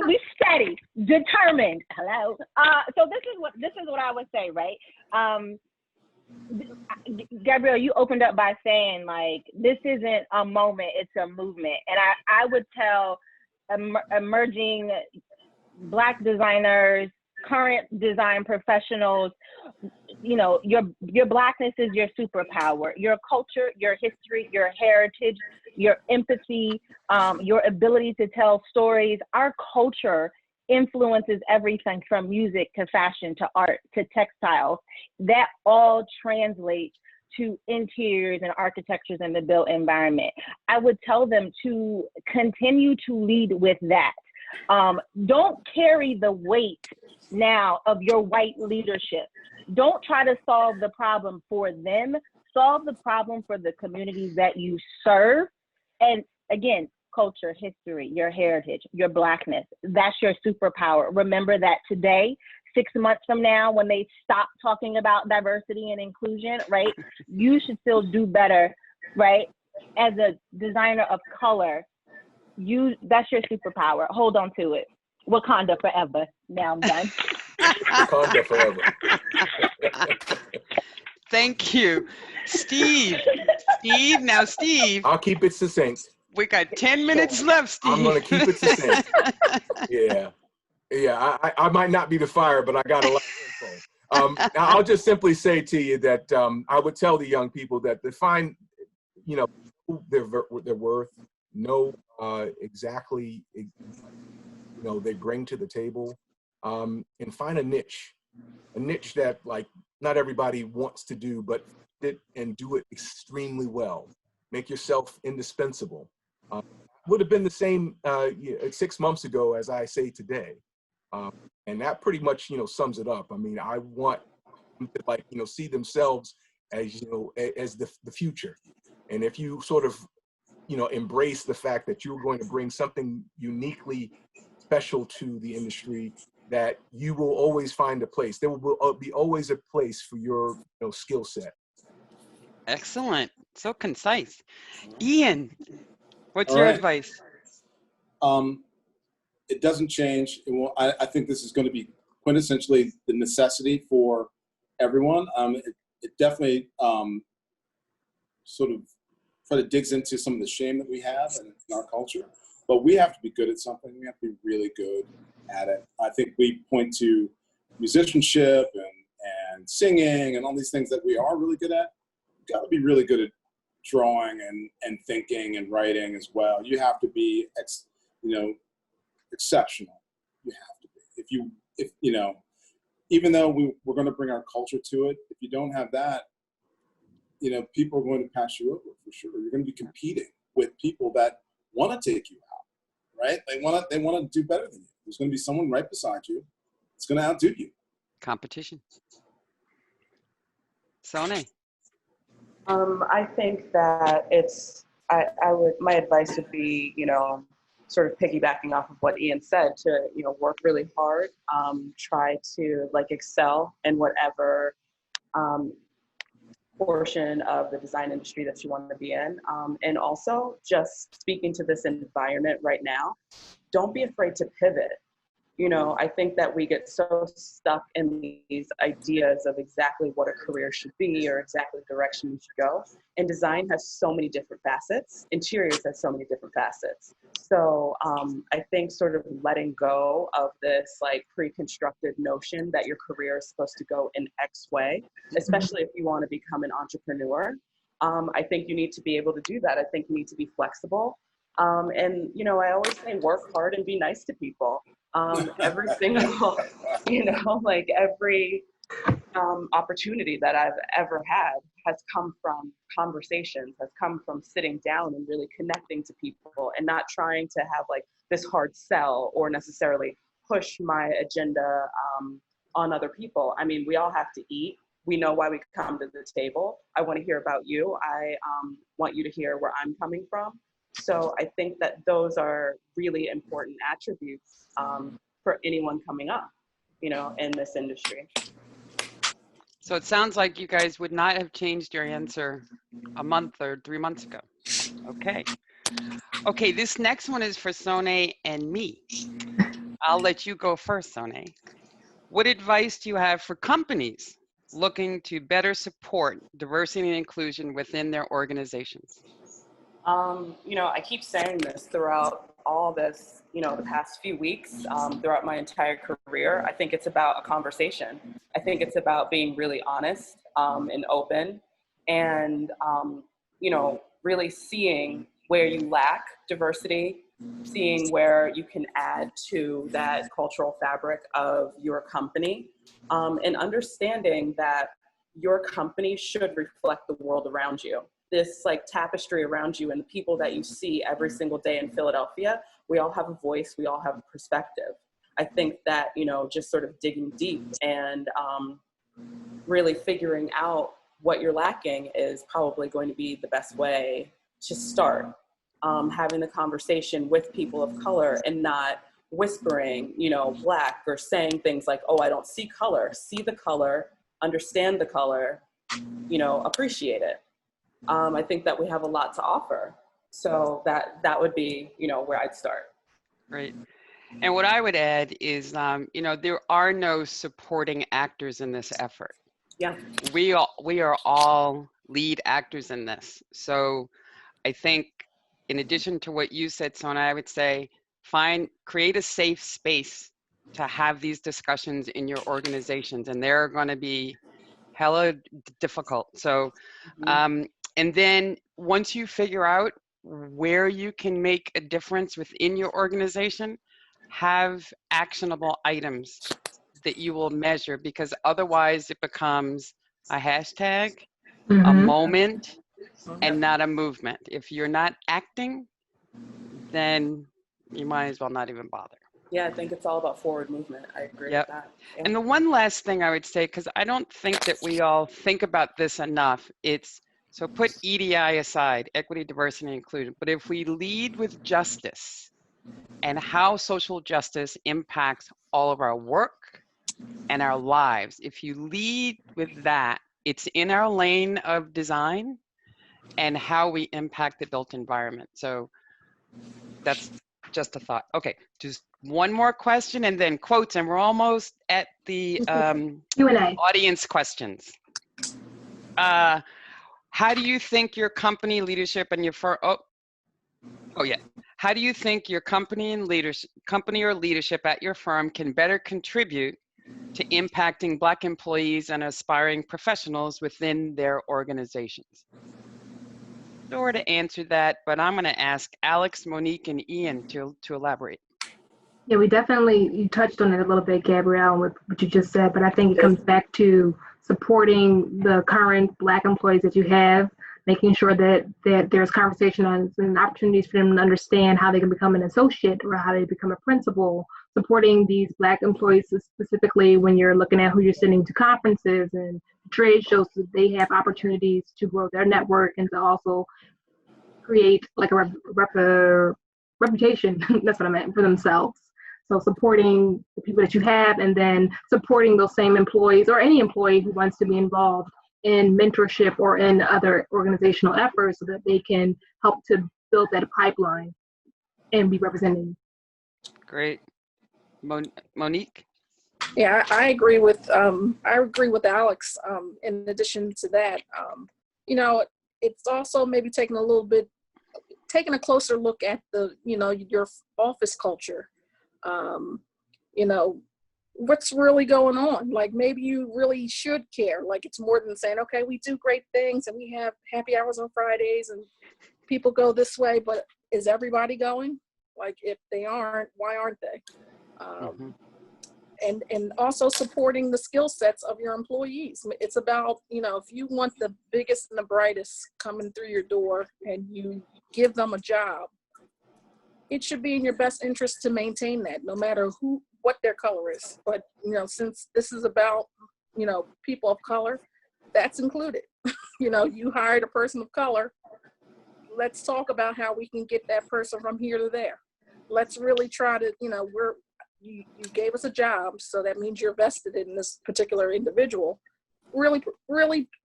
C: We steady, determined. Hello. So this is what I would say, right? Gabrielle, you opened up by saying, like, this isn't a moment, it's a movement. And I would tell emerging Black designers, current design professionals, you know, your Blackness is your superpower. Your culture, your history, your heritage, your empathy, your ability to tell stories. Our culture influences everything from music to fashion to art to textiles. That all translates to interiors and architectures in the built environment. I would tell them to continue to lead with that. Don't carry the weight now of your white leadership. Don't try to solve the problem for them. Solve the problem for the communities that you serve. And again, culture, history, your heritage, your Blackness, that's your superpower. Remember that today, 6 months from now, when they stop talking about diversity and inclusion, right? You should still do better, right? As a designer of color, that's your superpower. Hold on to it. Wakanda forever. Now I'm done.
E: Wakanda forever.
B: Thank you. Steve, now Steve.
E: I'll keep it succinct.
B: We got 10 minutes left, Steve.
E: I'm going to keep it succinct. Yeah. I might not be the fire, but I got a lot of info. I'll just simply say to you that I would tell the young people that they find, you know, their worth, know exactly, you know, they bring to the table, and find a niche that, like, not everybody wants to do, but do it extremely well. Make yourself indispensable. Would have been the same 6 months ago as I say today. And that pretty much, you know, sums it up. I mean, I want them to, like, you know, see themselves as, you know, as the future. And if you sort of, you know, embrace the fact that you're going to bring something uniquely special to the industry, that you will always find a place. There will be always a place for your, you know, skill set.
B: Excellent. So concise. Ian, what's
G: All
B: your
G: right.
B: advice?
G: It doesn't change. I think this is going to be quintessentially the necessity for everyone. It definitely sort of digs into some of the shame that we have in our culture, but we have to be good at something. We have to be really good at it. I think we point to musicianship and singing and all these things that we are really good at. You've got to be really good at drawing and thinking and writing as well. You have to be, exceptional. You have to be. If you know, even though we're going to bring our culture to it, if you don't have that, you know, people are going to pass you over for sure. You're going to be competing with people that want to take you out, right? They want to do better than you. There's going to be someone right beside you. It's going to outdo you.
B: Competition. Sone.
F: I think that my advice would be, you know, sort of piggybacking off of what Ian said, to, you know, work really hard, try to, like, excel in whatever portion of the design industry that you want to be in. And also, just speaking to this environment right now, don't be afraid to pivot. You know, I think that we get so stuck in these ideas of exactly what a career should be or exactly the direction you should go. And design has so many different facets. Interiors has so many different facets. So I think sort of letting go of this, like, pre-constructed notion that your career is supposed to go in X way, especially if you want to become an entrepreneur. I think you need to be able to do that. I think you need to be flexible. And, you know, I always say work hard and be nice to people. Every single, you know, like, every opportunity that I've ever had has come from conversations, has come from sitting down and really connecting to people and not trying to have, like, this hard sell or necessarily push my agenda on other people. I mean, we all have to eat. We know why we come to the table. I want to hear about you. I want you to hear where I'm coming from. So I think that those are really important attributes for anyone coming up, you know, in this industry.
B: So it sounds like you guys would not have changed your answer a month or 3 months ago. Okay. Okay, this next one is for Sone and me. I'll let you go first, Sone. What advice do you have for companies looking to better support diversity and inclusion within their organizations?
F: You know, I keep saying this throughout all this, you know, the past few weeks, throughout my entire career. I think it's about a conversation. I think it's about being really honest and open and, you know, really seeing where you lack diversity, seeing where you can add to that cultural fabric of your company, and understanding that your company should reflect the world around you. This like tapestry around you and the people that you see every single day in Philadelphia, we all have a voice, we all have a perspective. I think that, you know, just sort of digging deep and really figuring out what you're lacking is probably going to be the best way to start. Having the conversation with people of color and not whispering, you know, Black, or saying things like, oh, I don't see color. See the color, understand the color, you know, appreciate it. I think that we have a lot to offer. So that would be, you know, where I'd start.
B: Great. And what I would add is, you know, there are no supporting actors in this effort.
F: Yeah.
B: We are all lead actors in this. So I think in addition to what you said, Sona, I would say create a safe space to have these discussions in your organizations, and they're going to be hella difficult. So, and then once you figure out where you can make a difference within your organization, have actionable items that you will measure, because otherwise it becomes a hashtag, a moment, and not a movement. If you're not acting, then you might as well not even bother.
F: Yeah, I think it's all about forward movement. I agree with that. Yeah.
B: And the one last thing I would say, because I don't think that we all think about this enough, so put EDI aside, equity, diversity, and inclusion, but if we lead with justice and how social justice impacts all of our work and our lives, if you lead with that, it's in our lane of design and how we the built environment. So that's just a thought. Okay, just one more question and then quotes, and we're almost at the
A: Q&A.
B: audience questions. How do you think your company leadership and your firm, how do you think your company or leadership at your firm can better contribute to impacting Black employees and aspiring professionals within their organizations? Sort of answered that, but I'm going to ask Alex, Monique, and Ian to elaborate.
A: Yeah, you touched on it a little bit, Gabrielle, with what you just said, but I think it comes back to supporting the current Black employees that you have, making sure that there's conversation on and opportunities for them to understand how they can become an associate or how they become a principal, supporting these Black employees specifically when you're looking at who you're sending to conferences and trade shows, so they have opportunities to grow their network and to also create like a reputation, that's what I meant, for themselves. So supporting the people that you have, and then supporting those same employees or any employee who wants to be involved in mentorship or in other organizational efforts so that they can help to build that pipeline and be represented.
B: Great. Monique?
D: Yeah, I agree with Alex. In addition to that, you know, it's also maybe taking a closer look at your office culture. You know, what's really going on? Like, maybe you really should care. Like, it's more than saying, okay, we do great things and we have happy hours on Fridays and people go this way, but is everybody going? Like, if they aren't, why aren't they? And also supporting the skill sets of your employees. It's about, you know, if you want the biggest and the brightest coming through your door and you give them a job, it should be in your best interest to maintain that, no matter what their color is. But, you know, since this is about, you know, people of color, that's included. You know, you hired a person of color. Let's talk about how we can get that person from here to there. Let's really try to, you know, you gave us a job, so that means you're vested in this particular individual. Really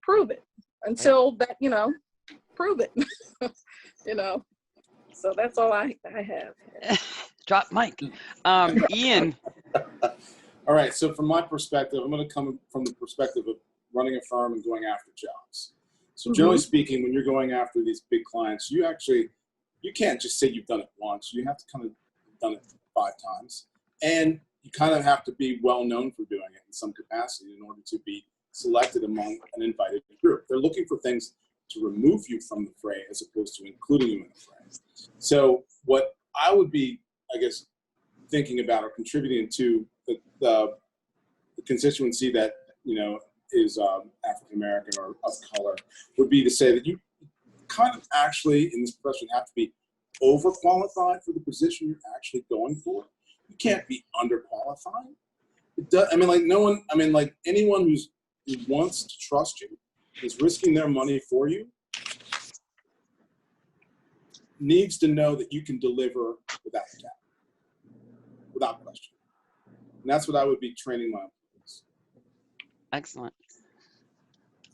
D: prove it until that, you know, prove it. You know, so that's all I have.
B: Drop mic. Ian.
G: All right, so from my perspective, I'm going to come from the perspective of running a firm and going after jobs. So generally speaking, when you're going after these big clients, you can't just say you've done it once. You have to kind of done it 5 times. And you kind of have to be well known for doing it in some capacity in order to be selected among an invited group. They're looking for things to remove you from the fray as opposed to including you in the fray. So what I would be, I guess, thinking about or contributing to the constituency that, you know, is African-American or of color would be to say that you kind of actually in this profession have to be overqualified for the position you're actually going for. You can't be underqualified. It does, I mean, like no one, I mean, like anyone who wants to trust you, is risking their money for you, needs to know that you can deliver without a doubt, without question. And that's what I would be training my employees.
B: Excellent.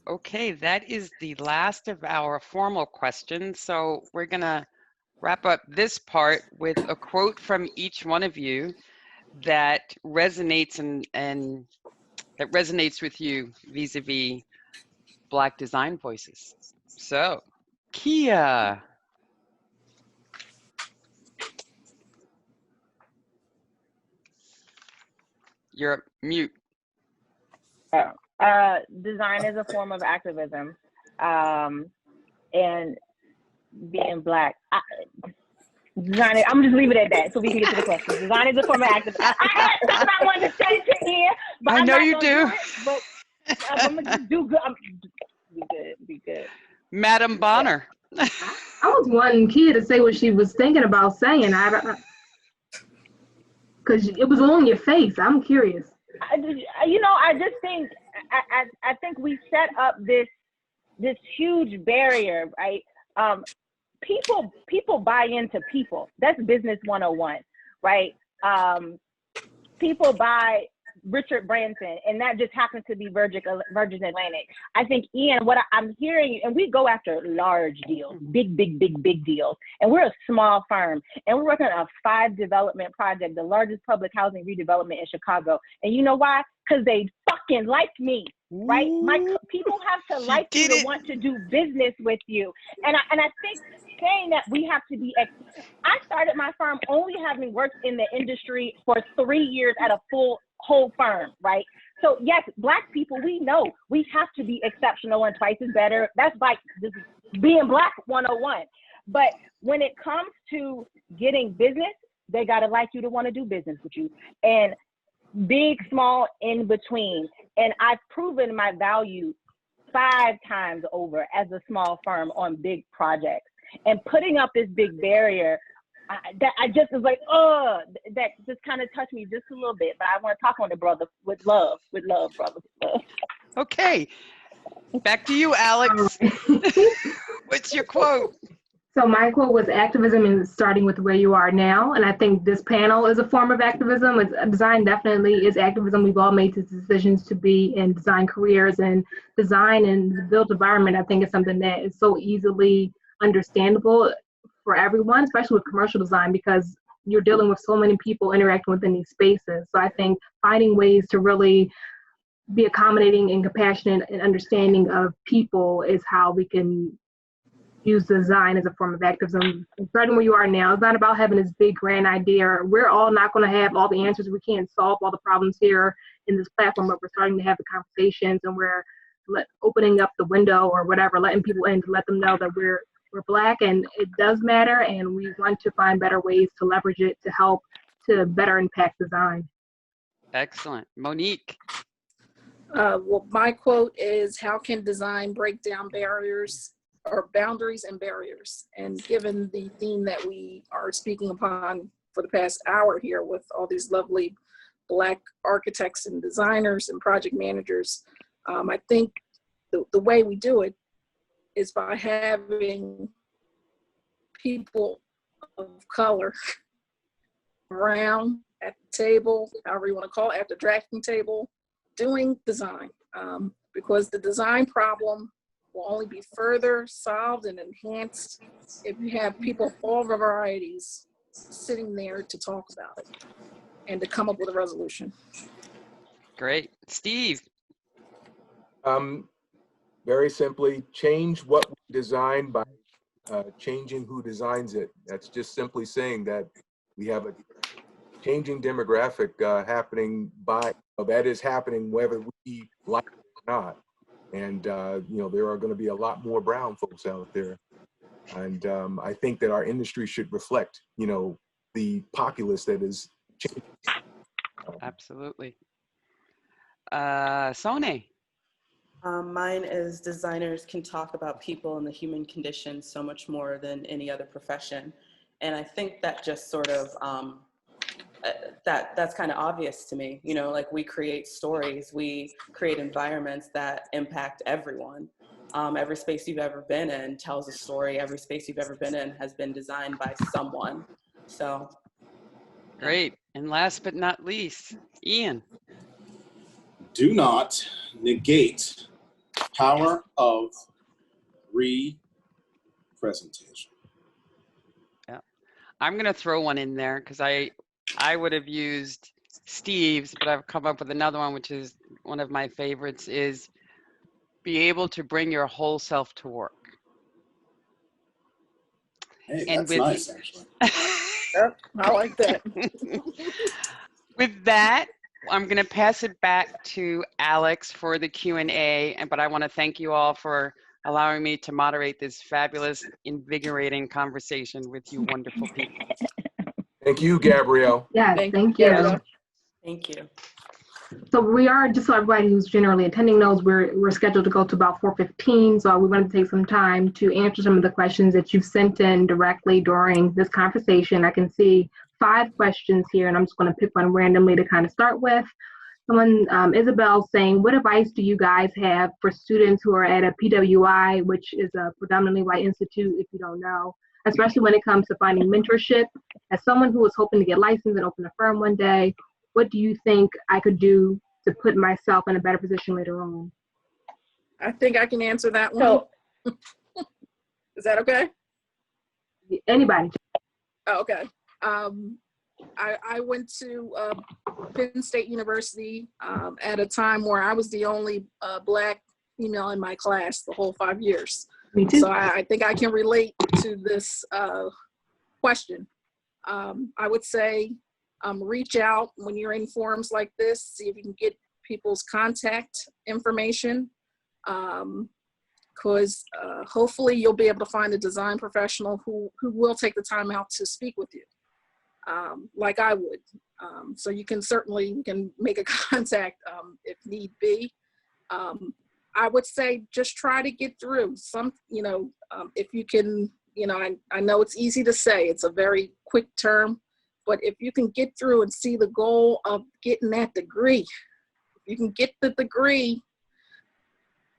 B: Okay, that is the last of our formal questions. So we're gonna wrap up this part with a quote from each one of you that resonates and that resonates with you vis-a-vis Black design voices. So, Kia. You're mute.
C: Design is a form of activism, and being Black. Design is, I'm just leave it at that so we can get to the question. Design is a form of activism. I had something I wanted to say to here, but
B: I know you do.
C: But I'm gonna just do good. Be good.
B: Madam Bonner.
A: I was wanting Kia to say what she was thinking about saying. Because it was on your face. I'm curious.
C: You know, I just think I think we set up this huge barrier, right? People buy into people. That's business 101, right? People buy Richard Branson, and that just happens to be Virgin Atlantic. I think, Ian, what I'm hearing, and we go after large deals, big deals, and we're a small firm, and we're working on a 5-development project, the largest public housing redevelopment in Chicago. And you know why? Because they fucking like me, right? People have to like you to want to do business with you. And I think saying that we have to be, I started my firm only having worked in the industry for 3 years at a whole firm, right? So yes, Black people, we know we have to be exceptional and twice as better. That's like this being Black 101. But when it comes to getting business, they gotta like you to want to do business with you. And big, small, in between. And I've proven my value 5 times over as a small firm on big projects. And putting up this big barrier, that I just was like, oh, that just kind of touched me just a little bit. But I want to talk on the brother with love, brother.
B: Okay, back to you, Alex. What's your quote?
A: So my quote was, activism is starting with where you are now. And I think this panel is a form of activism. Design definitely is activism. We've all made these decisions to be in design careers, and design and the built environment, I think, is something that is so easily understandable for everyone, especially with commercial design, because you're dealing with so many people interacting within these spaces. So I think finding ways to really be accommodating and compassionate and understanding of people is how we can use design as a form of activism. And starting where you are now, it's not about having this big grand idea. We're all not going to have all the answers. We can't solve all the problems here in this platform, but we're starting to have the conversations, and we're opening up the window or whatever, letting people in to let them know that we're Black and it does matter, and we want to find better ways to leverage it to help to better impact design.
B: Excellent. Monique.
D: Well, my quote is, how can design break down barriers or boundaries and barriers? And given the theme that we are speaking upon for the past hour here with all these lovely Black architects and designers and project managers. I think the way we do it is by having people of color around at the table, however you want to call it, at the drafting table, doing design. Because the design problem will only be further solved and enhanced if you have people of all varieties sitting there to talk about it and to come up with a resolution.
B: Great. Steve.
E: Very simply, change what we design by changing who designs it. That's just simply saying that we have a changing demographic happening that is happening whether we like it or not. And, you know, there are going to be a lot more brown folks out there. And I think that our industry should reflect, you know, the populace that is changing.
B: Absolutely. Sone.
F: Mine is designers can talk about people and the human condition so much more than any other profession. And I think that just sort of, that's kind of obvious to me. You know, like we create stories, we create environments that impact everyone. Every space you've ever been in tells a story. Every space you've ever been in has been designed by someone. So.
B: Great. And last but not least, Ian.
G: Do not negate power of representation.
B: Yeah. I'm going to throw one in there because I would have used Steve's, but I've come up with another one, which is one of my favorites, is be able to bring your whole self to work.
G: Hey,
B: And
G: that's
B: with,
G: nice, actually.
D: Yep, I like that.
B: With that, I'm going to pass it back to Alex for the Q&A, but I want to thank you all for allowing me to moderate this fabulous, invigorating conversation with you wonderful people.
E: Thank you, Gabrielle.
A: Yes, thank you.
D: Gabrielle.
F: Thank you.
A: So we are, just so everybody who's generally attending knows, we're scheduled to go to about 4:15. So we wanted to take some time to answer some of the questions that you've sent in directly during this conversation. I can see 5 questions here, and I'm just going to pick one randomly to kind of start with. Someone, Isabel, saying, what advice do you guys have for students who are at a PWI, which is a predominantly white institute, if you don't know, especially when it comes to finding mentorship? As someone who is hoping to get licensed and open a firm one day, what do you think I could do to put myself in a better position later on?
D: I think I can answer that one. Is that okay?
A: Anybody.
D: Oh, okay. I went to Penn State University at a time where I was the only Black female in my class the whole 5 years.
A: Me too.
D: So I think I can relate to this question. I would say reach out when you're in forums like this, see if you can get people's contact information, because hopefully you'll be able to find a design professional who will take the time out to speak with you, like I would. So you can make a contact if need be. I would say just try to get through if you can, I know it's easy to say, it's a very quick term, but if you can get through and see the goal of getting that degree, if you can get the degree,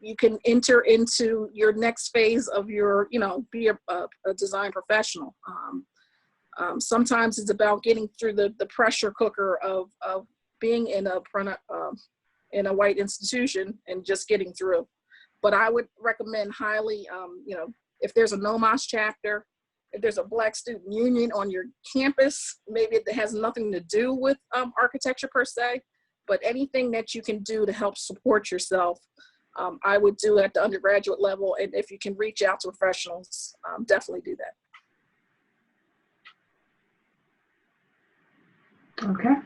D: you can enter into your next phase of your, be a design professional. Sometimes it's about getting through the pressure cooker of being in a white institution and just getting through. But I would recommend highly, if there's a NOMAS chapter, if there's a Black Student Union on your campus, maybe it has nothing to do with architecture per se, but anything that you can do to help support yourself, I would do at the undergraduate level. And if you can reach out to professionals, definitely do that.
A: Okay.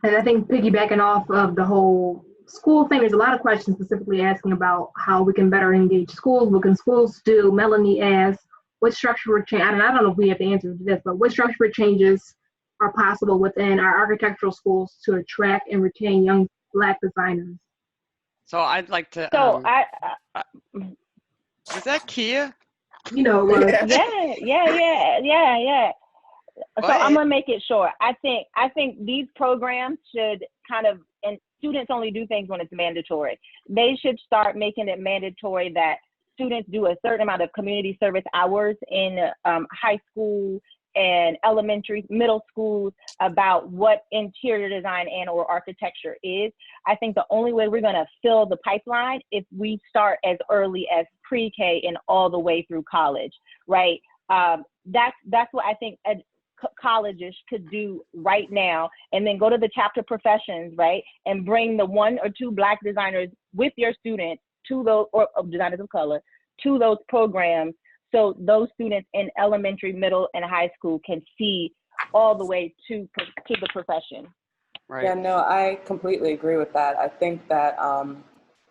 A: And I think piggybacking off of the whole school thing, there's a lot of questions specifically asking about how we can better engage schools. What can schools do? Melanie asked, what structural change, and I don't know if we have the answer to this, but what structural changes are possible within our architectural schools to attract and retain young Black designers?
B: So I'd like to.
C: So
B: Is that Kia?
C: Yeah. So I'm gonna make it short. I think these programs should kind of, and students only do things when it's mandatory. They should start making it mandatory that students do a certain amount of community service hours in high school and elementary, middle schools about what interior design and or architecture is. I think the only way we're gonna fill the pipeline if we start as early as pre-K and all the way through college, right? That's what I think colleges could do right now, and then go to the chapter professions, right? And bring the 1 or 2 Black designers with your students to those, or designers of color, to those programs, so those students in elementary, middle, and high school can see all the way to the profession.
B: Right.
F: Yeah, no, I completely agree with that. I think that,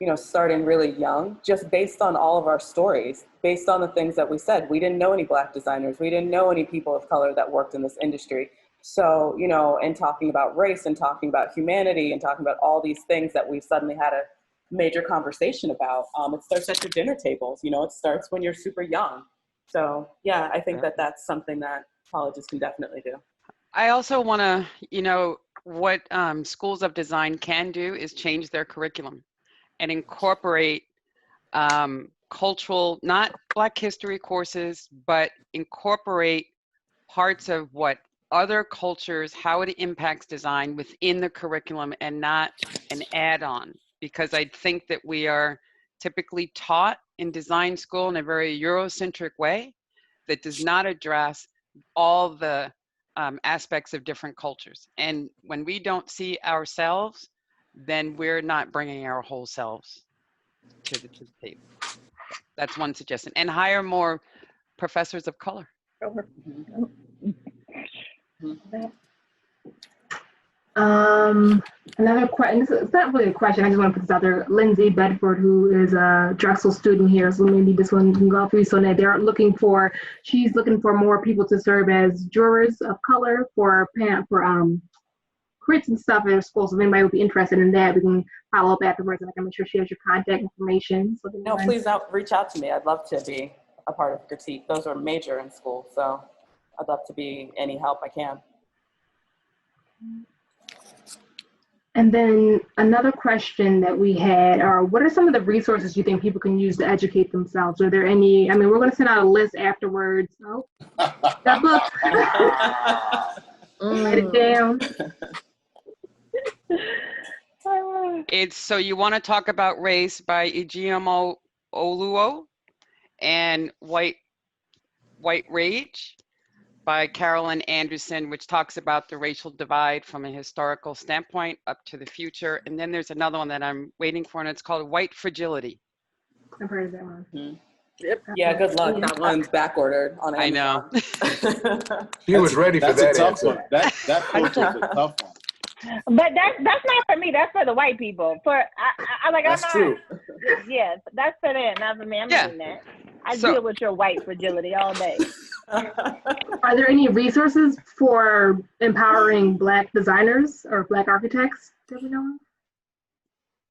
F: you know, starting really young, just based on all of our stories, based on the things that we said, we didn't know any Black designers, we didn't know any people of color that worked in this industry. So, you know, and talking about race and talking about humanity and talking about all these things that we've suddenly had a major conversation about, it starts at your dinner tables, you know, it starts when you're super young. So yeah, I think that that's something that colleges can definitely do.
B: I also want to, you know, what schools of design can do is change their curriculum and incorporate cultural, not Black history courses, but incorporate parts of what other cultures, how it impacts design within the curriculum and not an add-on. Because I think that we are typically taught in design school in a very Eurocentric way that does not address all the aspects of different cultures. And when we don't see ourselves, then we're not bringing our whole selves to the table. That's one suggestion. And hire more professors of color.
A: Another question, it's not really a question, I just want to put this out there. Lindsay Bedford, who is a Drexel student here, so maybe this one can go through. So that they're looking for, she's looking for more people to serve as jurors of color for crits and stuff at her school. So if anybody would be interested in that, we can follow up afterwards, and I can make sure she has your contact information. So
F: no, please reach out to me. I'd love to be a part of critique. Those are major in school, so I'd love to be any help I can.
A: And then another question that we had are, what are some of the resources you think people can use to educate themselves? Are there any, I mean, we're going to send out a list afterwards. Oh, that book. Write it down.
B: It's So You Want to Talk About Race by Ijeoma Oluo, and White Rage by Carolyn Anderson, which talks about the racial divide from a historical standpoint up to the future. And then there's another one that I'm waiting for, and it's called White Fragility.
A: I've heard of that one.
F: Mm-hmm. Yep. Yeah, good luck. That one's back ordered on Amazon.
B: I know.
E: He was ready for that.
G: That's a tough
E: answer.
G: one. That book is a tough one.
C: But that's not for me. That's for the white people. I'm like,
G: that's true.
C: Yes, that's for them, not for me. I'm doing that. I deal with your white fragility all day.
A: Are there any resources for empowering Black designers or Black architects that we know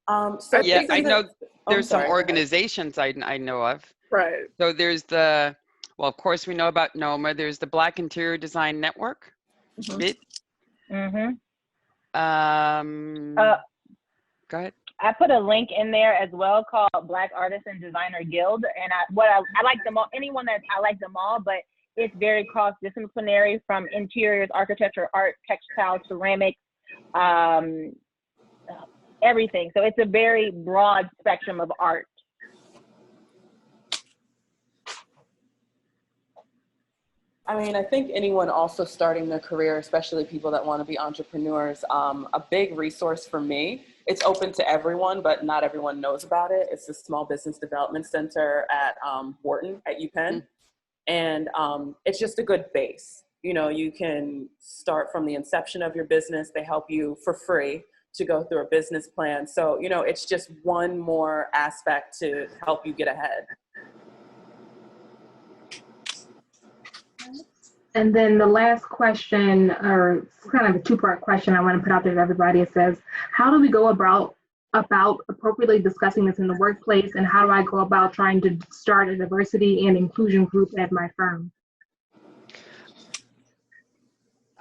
F: of?
B: Yeah, I know there's some organizations I know of.
D: Right.
B: So there's well, of course we know about NOMA. There's the Black Interior Design Network. BID.
C: Mm-hmm.
B: Go ahead.
C: I put a link in there as well called Black Artists and Designer Guild, and I like them all. I like them all, but it's very cross-disciplinary, from interiors, architecture, art, textiles, ceramics, everything. So it's a very broad spectrum of art.
F: I mean, I think anyone also starting their career, especially people that want to be entrepreneurs, a big resource for me, it's open to everyone, but not everyone knows about it. It's the Small Business Development Center at Wharton at UPenn. And it's just a good base. You know, you can start from the inception of your business. They help you for free to go through a business plan. So, you know, it's just one more aspect to help you get ahead.
A: And then the last question, or it's kind of a two-part question I want to put out there to everybody. It says, how do we go about appropriately discussing this in the workplace, and how do I go about trying to start a diversity and inclusion group at my firm?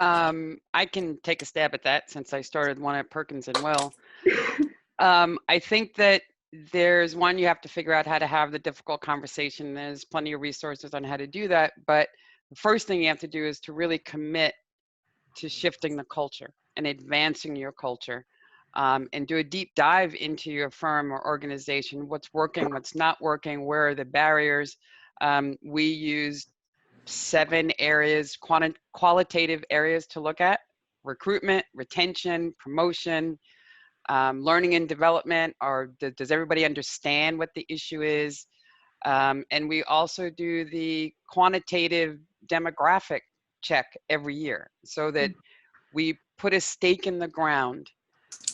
B: I can take a stab at that since I started one at Perkins and Will. I think that there's one, you have to figure out how to have the difficult conversation. There's plenty of resources on how to do that. But the first thing you have to do is to really commit to shifting the culture and advancing your culture, and do a deep dive into your firm or organization. What's working, what's not working, where are the barriers? We use 7 areas, qualitative areas to look at: recruitment, retention, promotion, learning and development, or does everybody understand what the issue is? And we also do the quantitative demographic check every year so that we put a stake in the ground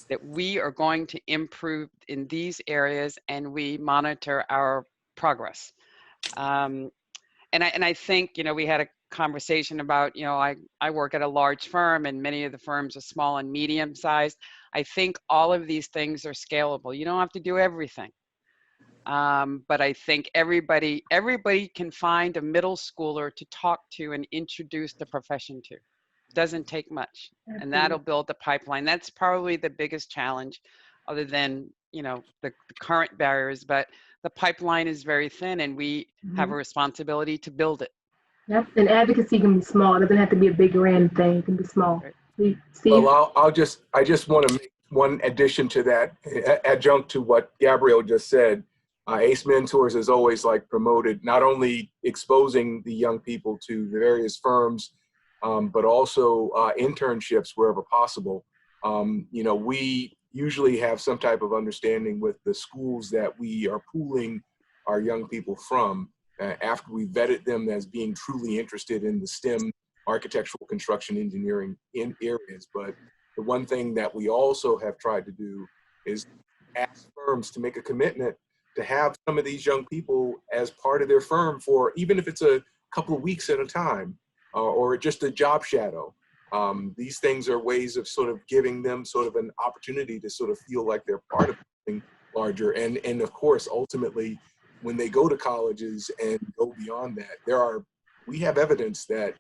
B: that we are going to improve in these areas, and we monitor our progress. And I think, we had a conversation about, I work at a large firm and many of the firms are small and medium sized. I think all of these things are scalable. You don't have to do everything. But I think everybody can find a middle schooler to talk to and introduce the profession to. Doesn't take much, and that'll build the pipeline. That's probably the biggest challenge, other than, the current barriers, but the pipeline is very thin, and we have a responsibility to build it.
A: Yep, and advocacy can be small. It doesn't have to be a big grand thing. It can be small.
B: Right.
A: Steve?
E: Well, I just want to make one addition to that, adjunct to what Gabrielle just said. ACE Mentors is always promoted, not only exposing the young people to the various firms, but also internships wherever possible. We usually have some type of understanding with the schools that we are pooling our young people from after we vetted them as being truly interested in the STEM, architectural, construction, engineering in areas. But the one thing that we also have tried to do is ask firms to make a commitment to have some of these young people as part of their firm for, even if it's a couple of weeks at a time, or just a job shadow. These things are ways of sort of giving them sort of an opportunity to sort of feel like they're part of something larger. And of course, ultimately, when they go to colleges and go beyond that, we have evidence that,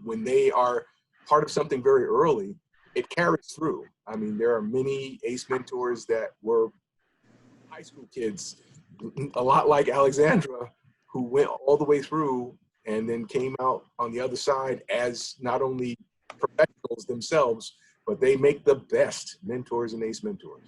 E: when they are part of something very early, it carries through. I mean, there are many ACE mentors that were high school kids, a lot like Alexandra, who went all the way through and then came out on the other side as not only professionals themselves, but they make the best mentors and ACE mentors.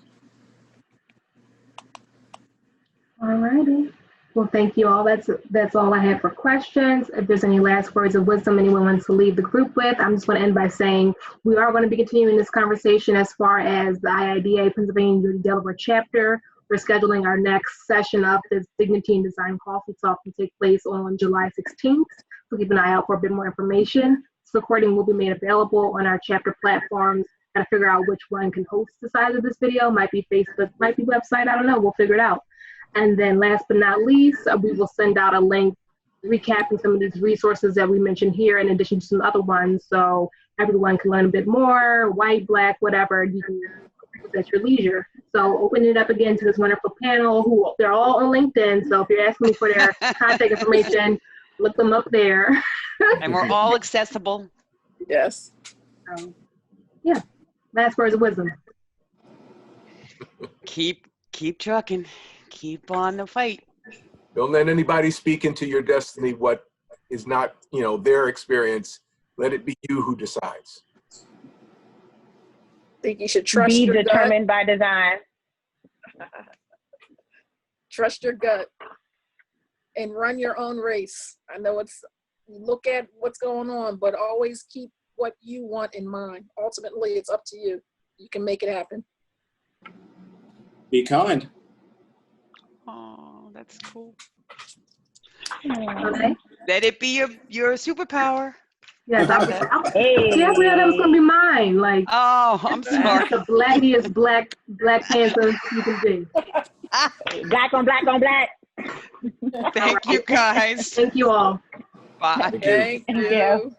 A: All righty. Well, thank you all. That's all I have for questions. If there's any last words of wisdom anyone wants to leave the group with, I'm just going to end by saying we are going to be continuing this conversation as far as the IIDA Pennsylvania Delaware chapter. We're scheduling our next session of this Dignity and Design Coffee Talk to take place on July 16th. So keep an eye out for a bit more information. This recording will be made available on our chapter platforms. Got to figure out which one can host the size of this video. Might be Facebook, might be website. I don't know. We'll figure it out. And then last but not least, we will send out a link recapping some of these resources that we mentioned here in addition to some other ones. So everyone can learn a bit more, white, black, whatever. You can at your leisure. So open it up again to this wonderful panel they're all on LinkedIn. So if you're asking me for their contact information, look them up there.
B: And we're all accessible.
D: Yes.
A: Yeah. Last words of wisdom.
B: Keep trucking. Keep on the fight.
E: Don't let anybody speak into your destiny what is not, their experience. Let it be you who decides.
D: I think you should trust
C: Be
D: your
C: determined by design.
D: Trust your gut and run your own race. I know look at what's going on, but always keep what you want in mind. Ultimately, it's up to you. You can make it happen.
G: Be kind.
B: Oh, that's cool.
A: Okay.
B: Let it be your superpower.
A: Yes,
C: Hey.
A: that was gonna be mine.
B: Oh, I'm sorry.
A: The blackiest Black Panther you can be.
C: Black on black on black.
B: Thank you, guys.
A: Thank you all.
B: Bye.
E: Thank you.
D: Thank you.